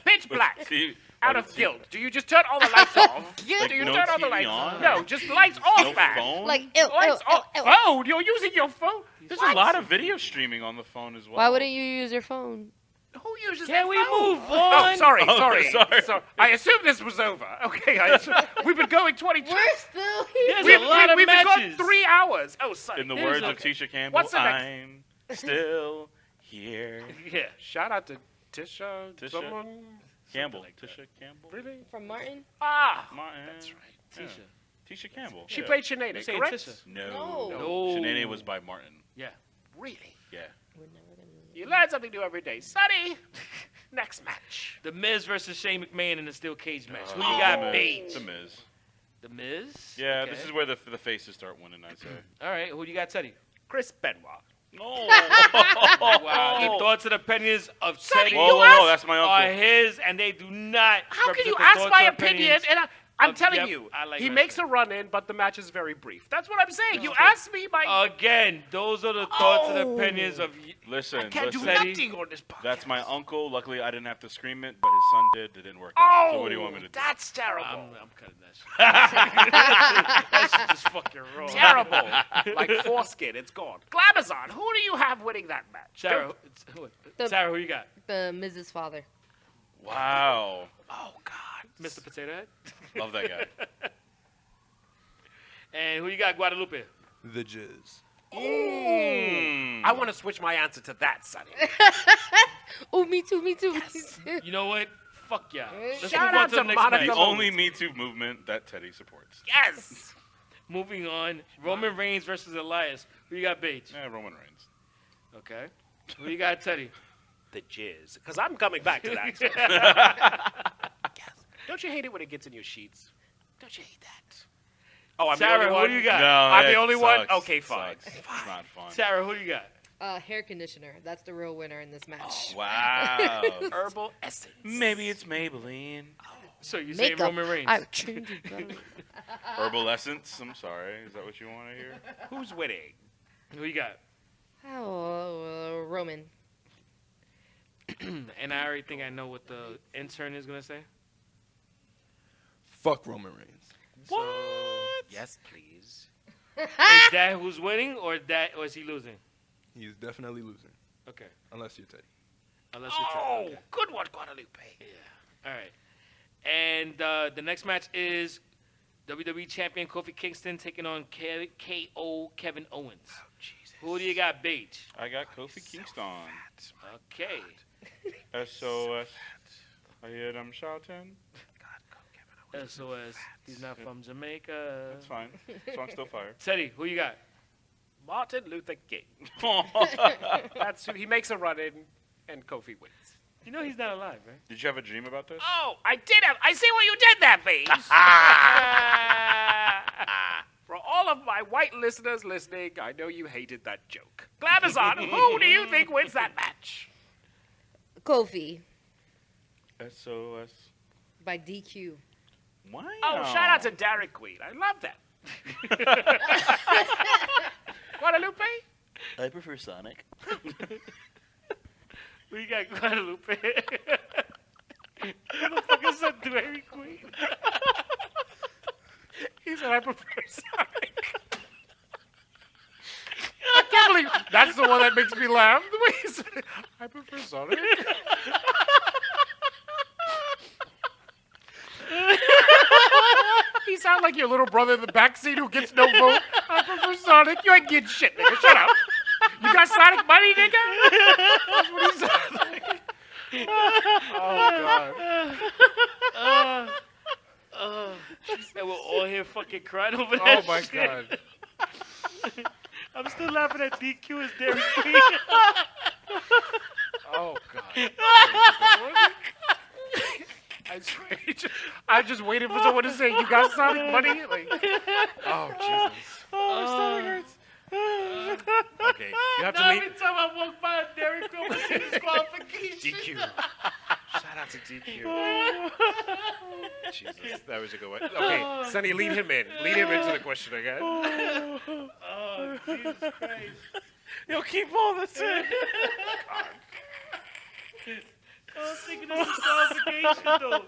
Pitch with black. T- Out like of T- guilt. Do you just turn all the lights off? Like Do you no turn all the TV lights on? No, just lights off, No man. phone? Like, ew, Lights ew, off. ew, ew. Phone? You're using your phone? There's What? a lot of video streaming on the phone as well. Why wouldn't you use your phone? Who uses Can their we phone? move Oh, on? sorry, Oh, sorry. sorry. So, I assumed this was over. Okay, we've been going 22. We're still here. There's a lot of We've been matches. going 3 hours. Oh, sorry. In the Here's words of okay. Tisha Campbell, What's the next? I'm still here. Yeah. Shout out to Tisha. Tisha. Someone. Campbell. like that. Tisha Campbell. Really? From Martin? Ah. Martin. That's right. Yeah. Tisha. Tisha Campbell. She yeah. played You Sinead, saying correct? Tisha? No. No. Shanae was by Martin. Yeah. Really? Yeah. We're never gonna lose. You learn something new every day. Sonny, next match. The Miz versus Shane McMahon in a steel cage match. Who Oh, you got, The Miz. Bates? The Miz. The Miz? Yeah, Okay. this is where the faces start winning, I'd say. All right. Who you got, Teddy? Chris Benoit. No. Wow. The thoughts and opinions of Sonny, Teddy Whoa, whoa, whoa, that's my are uncle. his, and they do not. How can you represent the ask thoughts my and opinion? opinions And I'm of- telling yep, you, I like he wrestling. makes a run in, but the match is very brief. That's what I'm saying. You asked me my. Again, those are the thoughts and Oh. opinions of. Listen, I can't do listen. nothing on this podcast. That's my uncle. Luckily, I didn't have to scream it, but his son did. It didn't work out. Oh, So what do you want me to do? that's terrible. I'm cutting that shit. That's just fucking wrong. Terrible. Like foreskin, it's gone. Glamazon, who do you have winning that match? Sarah, The- Sarah, who you got? The Mrs. Father. Wow. Oh, God. Mr. Potato Head. Love that guy. And who you got, Guadalupe? The Jizz. I want to switch my answer to that, Sonny. Oh, me too, me too. Me too. You know what? Fuck yeah. Let's Shout move on out to the to next Monica match. The only Me Too movement that Teddy supports. Yes. Moving on, Roman Reigns versus Elias. Who you got, Bates? Yeah, Roman Reigns. Okay. Who you got, Teddy? The jizz. Because I'm coming back to that. Yes. Don't you hate it when it gets in your sheets? Don't you hate that? Oh, I'm Sarah, the only who one? do you got? No, I'm the that only one? sucks. Okay, fine. Sucks. It's not fun. Sarah, who do you got? Hair conditioner. That's the real winner in this match. Wow. Herbal essence. Maybe it's Maybelline. So you say Makeup. Roman Reigns? I trimmed it down. Herbal Essence. I'm sorry. Is that what you want to hear? Who's winning? Who you got? Oh, Roman. And I already think I know what the intern is gonna say. Fuck Roman Reigns. What? Yes, please. Is that who's winning, or is he losing? He's definitely losing. Okay. Unless you're Teddy. Unless you Oh, tell. Okay. good one, Guadalupe. All right. And the next match is WWE Champion Kofi Kingston taking on KO Kevin Owens. Oh, Jesus. Who do you got, Bates? I got Kofi Kingston. Okay. SOS. I hear them shouting. SOS. He's not from Jamaica. That's fine. Song's still fire. Teddy, who you got? Martin Luther King. That's who he makes a run in, and Kofi wins. You know he's not alive, right? Did you have a dream about this? Oh, I did have. I see what you did there, Bates. For all of my white listeners listening, I know you hated that joke. Glamazon, who do you think wins that match? Kofi SOS. by DQ. Wow. Oh, shout out to Derek Queen. I love that. Guadalupe? I prefer Sonic. Who you got, Guadalupe? Who the fuck is that Dairy Queen? He said, I prefer Sonic. I can't believe that's the one that makes me laugh. The way he said it. I prefer Sonic. He sounds like your little brother in the backseat who gets no vote. I prefer Sonic. You ain't getting shit, nigga. Shut up. You got Sonic money, nigga? That's what he sounds like. Oh, God. And we're all here fucking crying over that Oh, my shit. God. I'm still laughing at DQ as Dairy Queen. Oh, God. I swear, I'm just waiting for someone to say, "You got Sonic money?" Like, oh Jesus. Oh, stomach hurts. Okay, you have to Every leave. time I walk by a Dairy Queen, I see disqualification. DQ. Shout out to DQ. Jesus, that was a good one. Okay, Sonny, lead him in. Lead him into the question again. Oh, Jesus Christ. Yo, keep all this in. I was thinking of disqualification, though.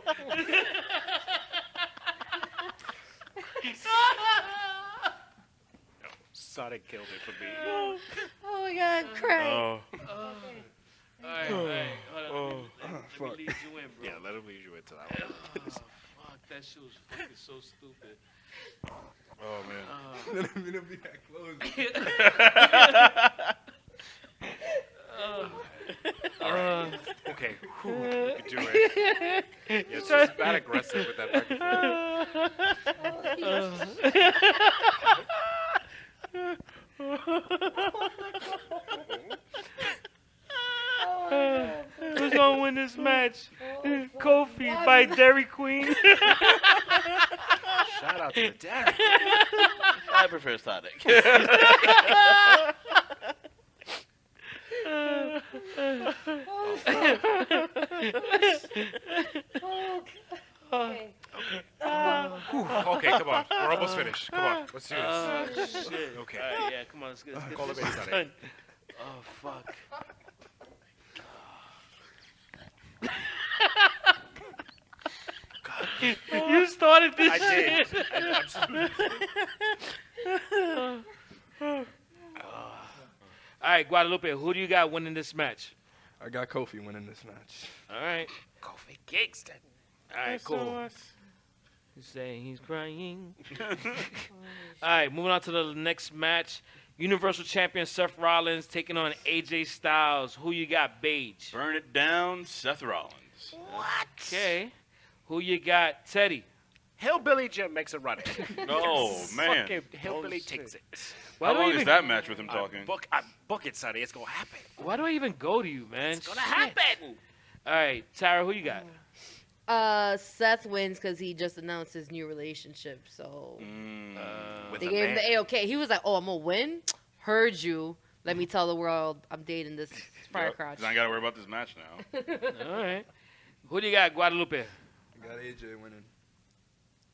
Sonic killed it for me. Oh my God, I'm crying. Oh. All right. Hold on. Let me lead you in, bro. Yeah, let him lead you into that one. Oh, fuck. That shit was fucking so stupid. Oh man. It'll be that close. Okay, whew, you can do it. Yeah, it's just bad aggressive with that Who's gonna win this match? Kofi by Dairy Queen. Shout out to the dad. I prefer Sonic. Okay, come on. We're almost finished. Come on, let's do this. Shit. Okay. All right, yeah, come on. Let's get Call this the base on it. done. Oh, fuck. You started this I shit. did. Absolutely. All right, Guadalupe, who do you got winning this match? I got Kofi winning this match. All right. Kofi Kingston. All right, cool. He's saying he's crying. All right, moving on to the next match. Universal Champion Seth Rollins taking on AJ Styles. Who you got, Paige? Burn it down, Seth Rollins. Okay. Who you got, Teddy? Hillbilly Jim makes a run. Oh man. Fucking Hillbilly takes it. How long is that match with him talking? Book it, Sonny. It's gonna happen. Why do I even go to you, man? It's gonna happen. All right, Tara, who you got? Seth wins because he just announced his new relationship. So With they a gave him man. the A-OK. He was like, "Oh, I'm gonna win." Heard you. Let me tell the world I'm dating this fire Yep, crotch. 'cause I gotta worry about this match now. All right. Who do you got, Guadalupe? I got AJ winning.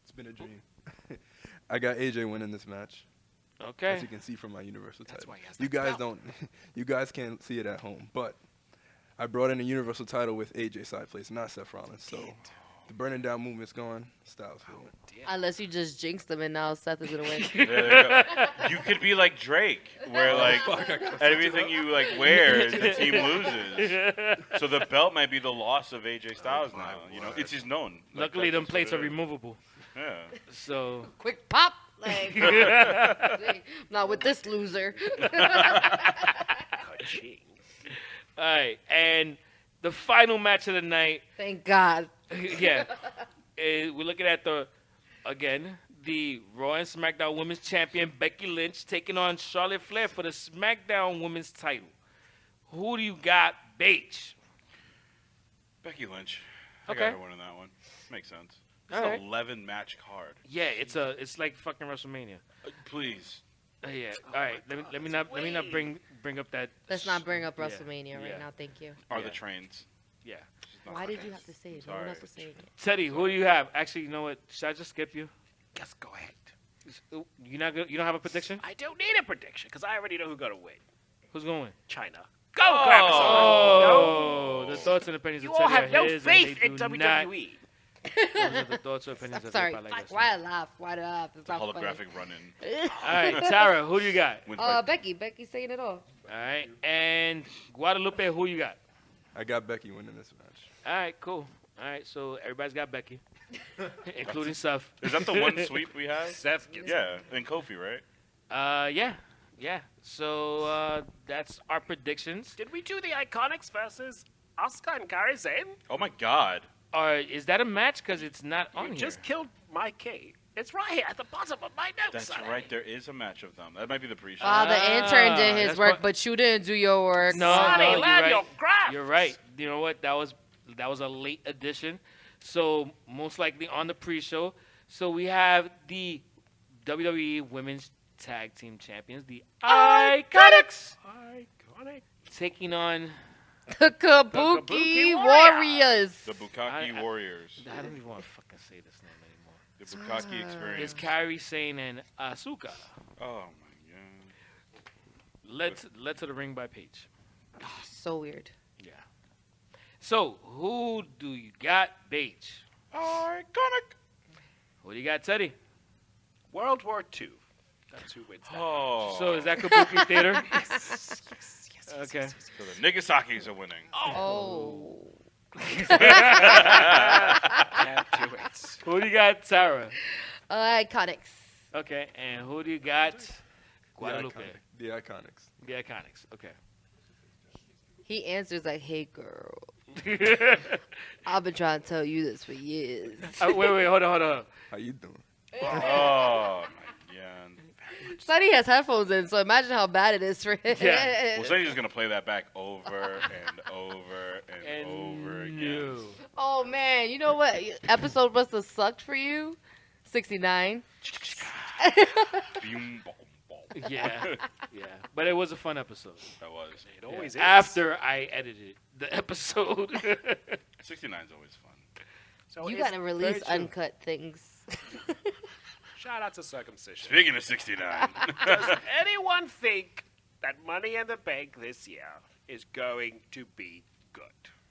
It's been a dream. I got AJ winning this match. Okay. As you can see from my Universal That's title. why he has You that guys belt. don't. You guys can't see it at home, but I brought in a Universal title with AJ side place, not Seth Rollins. So the burning down movement's gone. Styles will win. Unless you just jinxed him and now Seth is gonna win. There you go. You could be like Drake, where like everything you like wear, the team loses. So the belt might be the loss of AJ Styles now. You know, it's his known. Like, Luckily, that's them just plates what are it is. removable. Yeah. So, Quick pop. Like, not with this loser. Ka-ching. all right. And the final match of the night, Thank God. yeah, we're looking at the Raw and SmackDown Women's Champion Becky Lynch taking on Charlotte Flair for the SmackDown Women's title. Who do you got, Bache? Becky Lynch. I Okay. got her winning that one. Makes sense. It's All an right. 11 match card. Yeah, it's like fucking WrestleMania. Please. Yeah. All right. Let me not bring up that. Let's not bring up Yeah, WrestleMania right yeah. now. Thank you. Are Yeah. the trains. Yeah. Why did you have to say it? No one else is saying it. Teddy, who do you have? Actually, you know what? Should I just skip you? Yes, go ahead. You not good? You don't have a prediction? I don't need a prediction because I already know who's gonna win. Who's going to win? China. Go, Grandma. Oh, the thoughts and opinions You of all Teddy have no are his, faith and they in do WWE. Not. Those are the thoughts or opinions I'm of sorry. Yepa Like Wrestling. Why I laugh? Why do I laugh? It's The not funny. holographic run-in. All right, Tara, who do you got? Wins by- Becky. Becky's saying it all. All right, and Guadalupe, who you got? I got Becky winning this match. All right, cool. All right, so everybody's got Becky, including Seth. Is that the one sweep we have? Seth gets Yeah, and Kofi, right? Yeah. So that's our predictions. Did we do the Iconics versus Asuka and Kairi Sane? Oh my God. Is that a match? Because it's not on You here. just killed my K. It's right here at the bottom of my notes. That's Sonny. right. There is a match of them. That might be the pre-show. The intern did his that's work, what- but you didn't do your work. No, Sonny, you're love right. your graph. You're right. You know what? That was a late addition. So most likely on the pre-show. So we have the WWE Women's Tag Team Champions, the Iconics, taking on The Kabuki Warriors. The Bukaki Warriors. I don't even want to fucking say this name anymore. The Bukaki Experience. It's Kairi Sane and Asuka. Oh my god. Led to the ring by Paige. So weird. Yeah. So who do you got, Paige? Iconic. Who do you got, Teddy? World War II. That's who wins that. Oh. So is that Kabuki Theater? Yes. Okay. So the Nagasakis are winning. Oh. Can't do it. Who do you got, Tara? Iconics. Okay. And who do you got? Guadalupe. The Iconics. The Iconics. Okay. He answers like, "Hey, girl, I've been trying to tell you this for years." Wait, hold on. How you doing? Oh my god. Sonny has headphones in, so imagine how bad it is for him. Yeah. Well, Sonny's just gonna play that back over and over and over again. No. Oh man, you know what episode must have sucked for you? 69. Boom, boom, boom. Yeah. But it was a fun episode. That was. It always is. After I edited the episode. 69's always fun. So You it's gotta release very true. uncut things. Shout out to circumcision. Speaking of 69. Does anyone think that Money in the Bank this year is going to be good?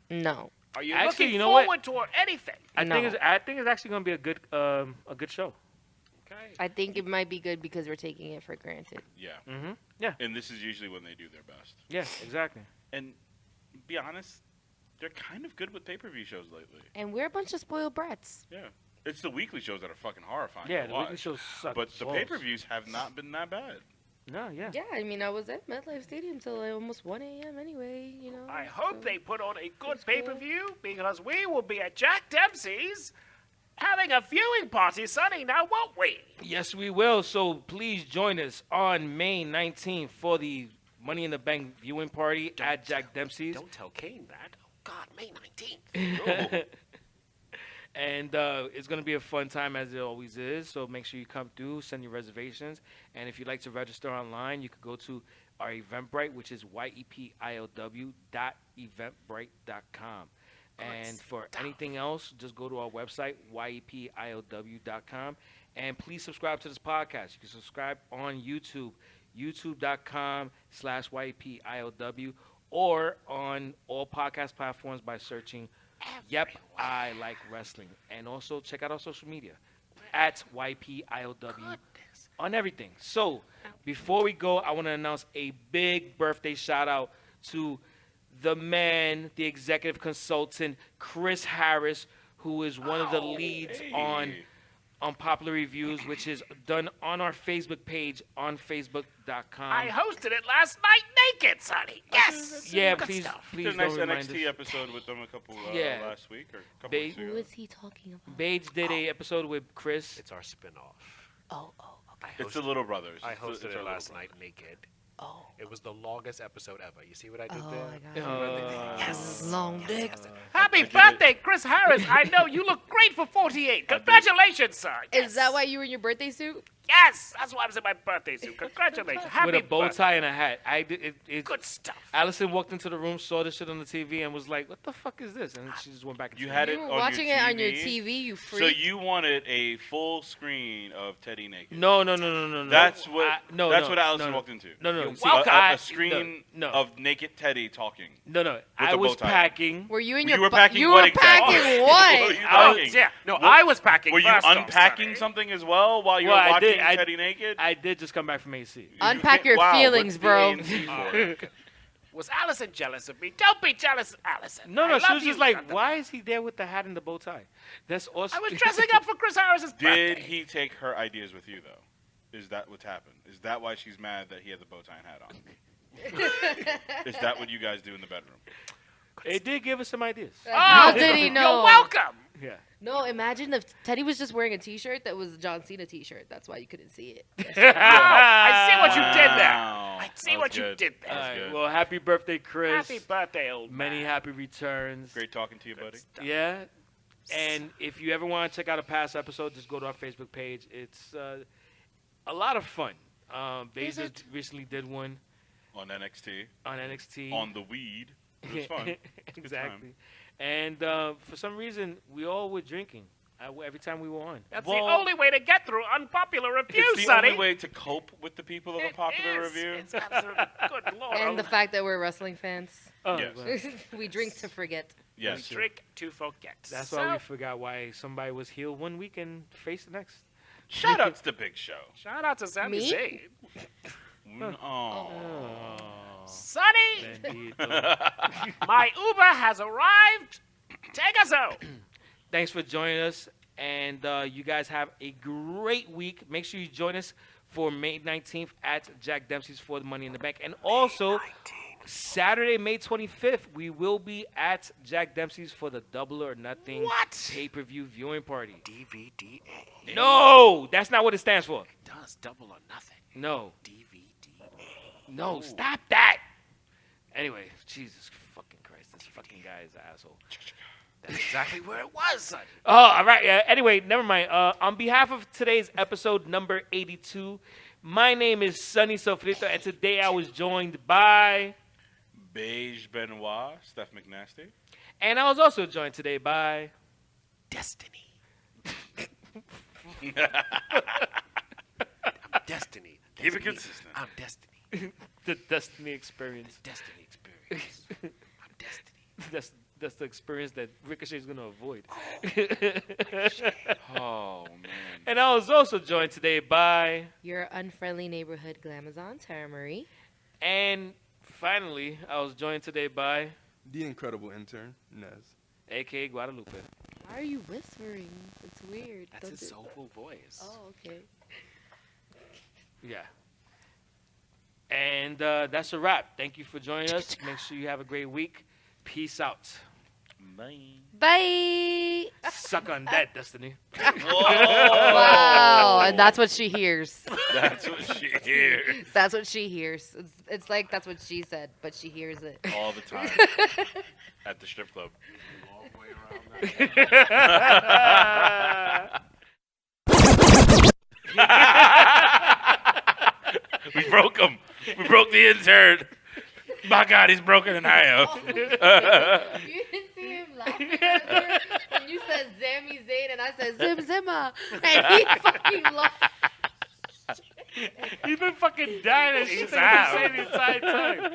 No. Are you Actually, looking you know what? forward toward anything? I No. think it's actually gonna be a good show. Okay. I think it might be good because we're taking it for granted. Yeah. Mm-hmm. Yeah. And this is usually when they do their best. Yeah. Exactly. And be honest, they're kind of good with pay-per-view shows lately. And we're a bunch of spoiled brats. Yeah. It's the weekly shows that are fucking horrifying Yeah. to The watch. weekly shows suck. But the balls. pay-per-views have not been that bad. No. Yeah. Yeah, I mean, I was at MetLife Stadium till like almost 1 a.m. anyway, you know. I hope so- they put on a good That's cool. pay-per-view because we will be at Jack Dempsey's having a viewing party Sunday now, won't we? Yes, we will. So please join us on May 19th for the Money in the Bank viewing party at Jack Dempsey's. Don't tell Kane that. Oh, God, May 19th. And it's going to be a fun time as it always is. So make sure you come through, send your reservations. And if you'd like to register online, you could go to our Eventbrite, which is yepilw.eventbrite.com. And for anything else, just go to our website, yepilw.com. And please subscribe to this podcast. You can subscribe on YouTube, youtube.com/yepilw, or on all podcast platforms by searching Yep, I Like Wrestling. And also check out our social media at YPILW on everything. So before we go, I want to announce a big birthday shout out to the man, the executive consultant, Chris Harris, who is one of the leads on Unpopular Reviews, which is done on our Facebook page on facebook.com. I hosted it last night naked, Sonny. Yes. Yeah, Good please, stuff. please Did a nice don't remind NXT us. episode with them a couple Yeah. last week or a couple weeks Who ago. is he talking about? Bage did a episode with Chris. It's our spin-off. Oh, okay. It's the Little Brothers. I It's hosted our it Little last Brothers. night naked. Oh. It was the longest episode ever. You see what I did Oh, there? my God. Yes. Long dick. Happy birthday, Chris Harris. I know you look great for 48. Congratulations, sir. Is that why you were in your birthday suit? Yes, that's why I was in my birthday suit. Congratulations. Happy With a bow birthday. tie and a hat. I did it. Good stuff. Allison walked into the room, saw the shit on the TV, and was like, "What the fuck is this?" And she just went back. And You said, had You it were on watching your it TV? on your TV, you freak. So you wanted a full screen of Teddy naked. No. That's what. No, that's no, what Allison no, walked into. No. You're See, welcome. A screen No. of naked Teddy talking. No. I a was bow tie. packing. Were you in You your were packing you what were exactly? packing What what? were you Oh, packing? yeah. No, What- I was packing. Were you first off, unpacking Sonny. something as well while you were Well, I watching did. Teddy naked? I did just come back from AC. Unpack your Wow, feelings, what's bro. the ANC for? Was Allison jealous of me? Don't be jealous, Allison. No, I she love was you, just like, Jonathan. "Why is he there with the hat and the bow tie?" That's awesome. I was dressing up for Chris Harris's birthday. Did he take her ideas with you though? Is that what's happened? Is that why she's mad that he had the bow tie and hat on? Is that what you guys do in the bedroom? It did give us some ideas. How did he know? You're welcome. Yeah. No, imagine if Teddy was just wearing a T-shirt that was a John Cena T-shirt. That's why you couldn't see it. I see what you did there. Wow. I see That what was you good. did All there. right. good. Well, happy birthday, Chris. Happy birthday, old Many man. happy returns. Great talking to you, buddy. Yeah. And if you ever want to check out a past episode, just go to our Facebook page. It's a lot of fun. They just recently did one On NXT. on NXT. On the weed. It was fun. Exactly. And for some reason, we all were drinking every time we were on. That's Well- the only way to get through unpopular reviews, It's the Sonny. only way to cope with the people of a It popular is. review. It's absolutely good lord. And the fact that we're wrestling fans. Oh, Yes. well, We drink to forget. Yes. Drink to forget. that's why we forgot why somebody was heel one week and face the next. Shout out to the Big Show. Shout out to Sami Me? Zayn. Oh. Sonny, Indeed, though. my Uber has arrived. Take us home. Thanks for joining us, and you guys have a great week. Make sure you join us for May 19th at Jack Dempsey's for the Money in the Bank. And also, Saturday, May 25th, we will be at Jack Dempsey's for the Double or Nothing pay-per-view viewing party. DVDA. No, that's not what it stands for. Does Double or Nothing. No, DVDA. no, stop that. Anyway, Jesus fucking Christ, this fucking guy is an asshole. That's exactly where it was, son. Oh, all right. Anyway, never mind. On behalf of today's episode number 82, my name is Sonny Sofrito, and today I was joined by... Beige Benoit, Steph McNasty. And I was also joined today by... Destiny. Destiny. Keep it consistent. I'm Destiny. the Destiny Experience. Destiny experience. I'm Destiny. That's the experience that Ricochet's going to avoid. Oh, man. And I was also joined today by... Your unfriendly neighborhood glamazon, Tara Marie. And finally, I was joined today by... The incredible intern, Nez. A.K.A. Guadalupe. Why are you whispering? It's weird. That's his do- soulful voice. Oh, okay. Yeah. And that's a wrap. Thank you for joining us. Make sure you have a great week. Peace out. Bye. Bye. Suck on that, Destiny. Wow. And that's what she hears. That's what she hears That's what she hears. It's like that's what she said, but she hears it. all the time at the strip club. We broke him. We broke the intern. My God, he's broken in half. You didn't see him laughing earlier when you said Sami Zayn and I said Zim Zimma. And he fucking laughed. He's been fucking dying and shit He's out. the entire time.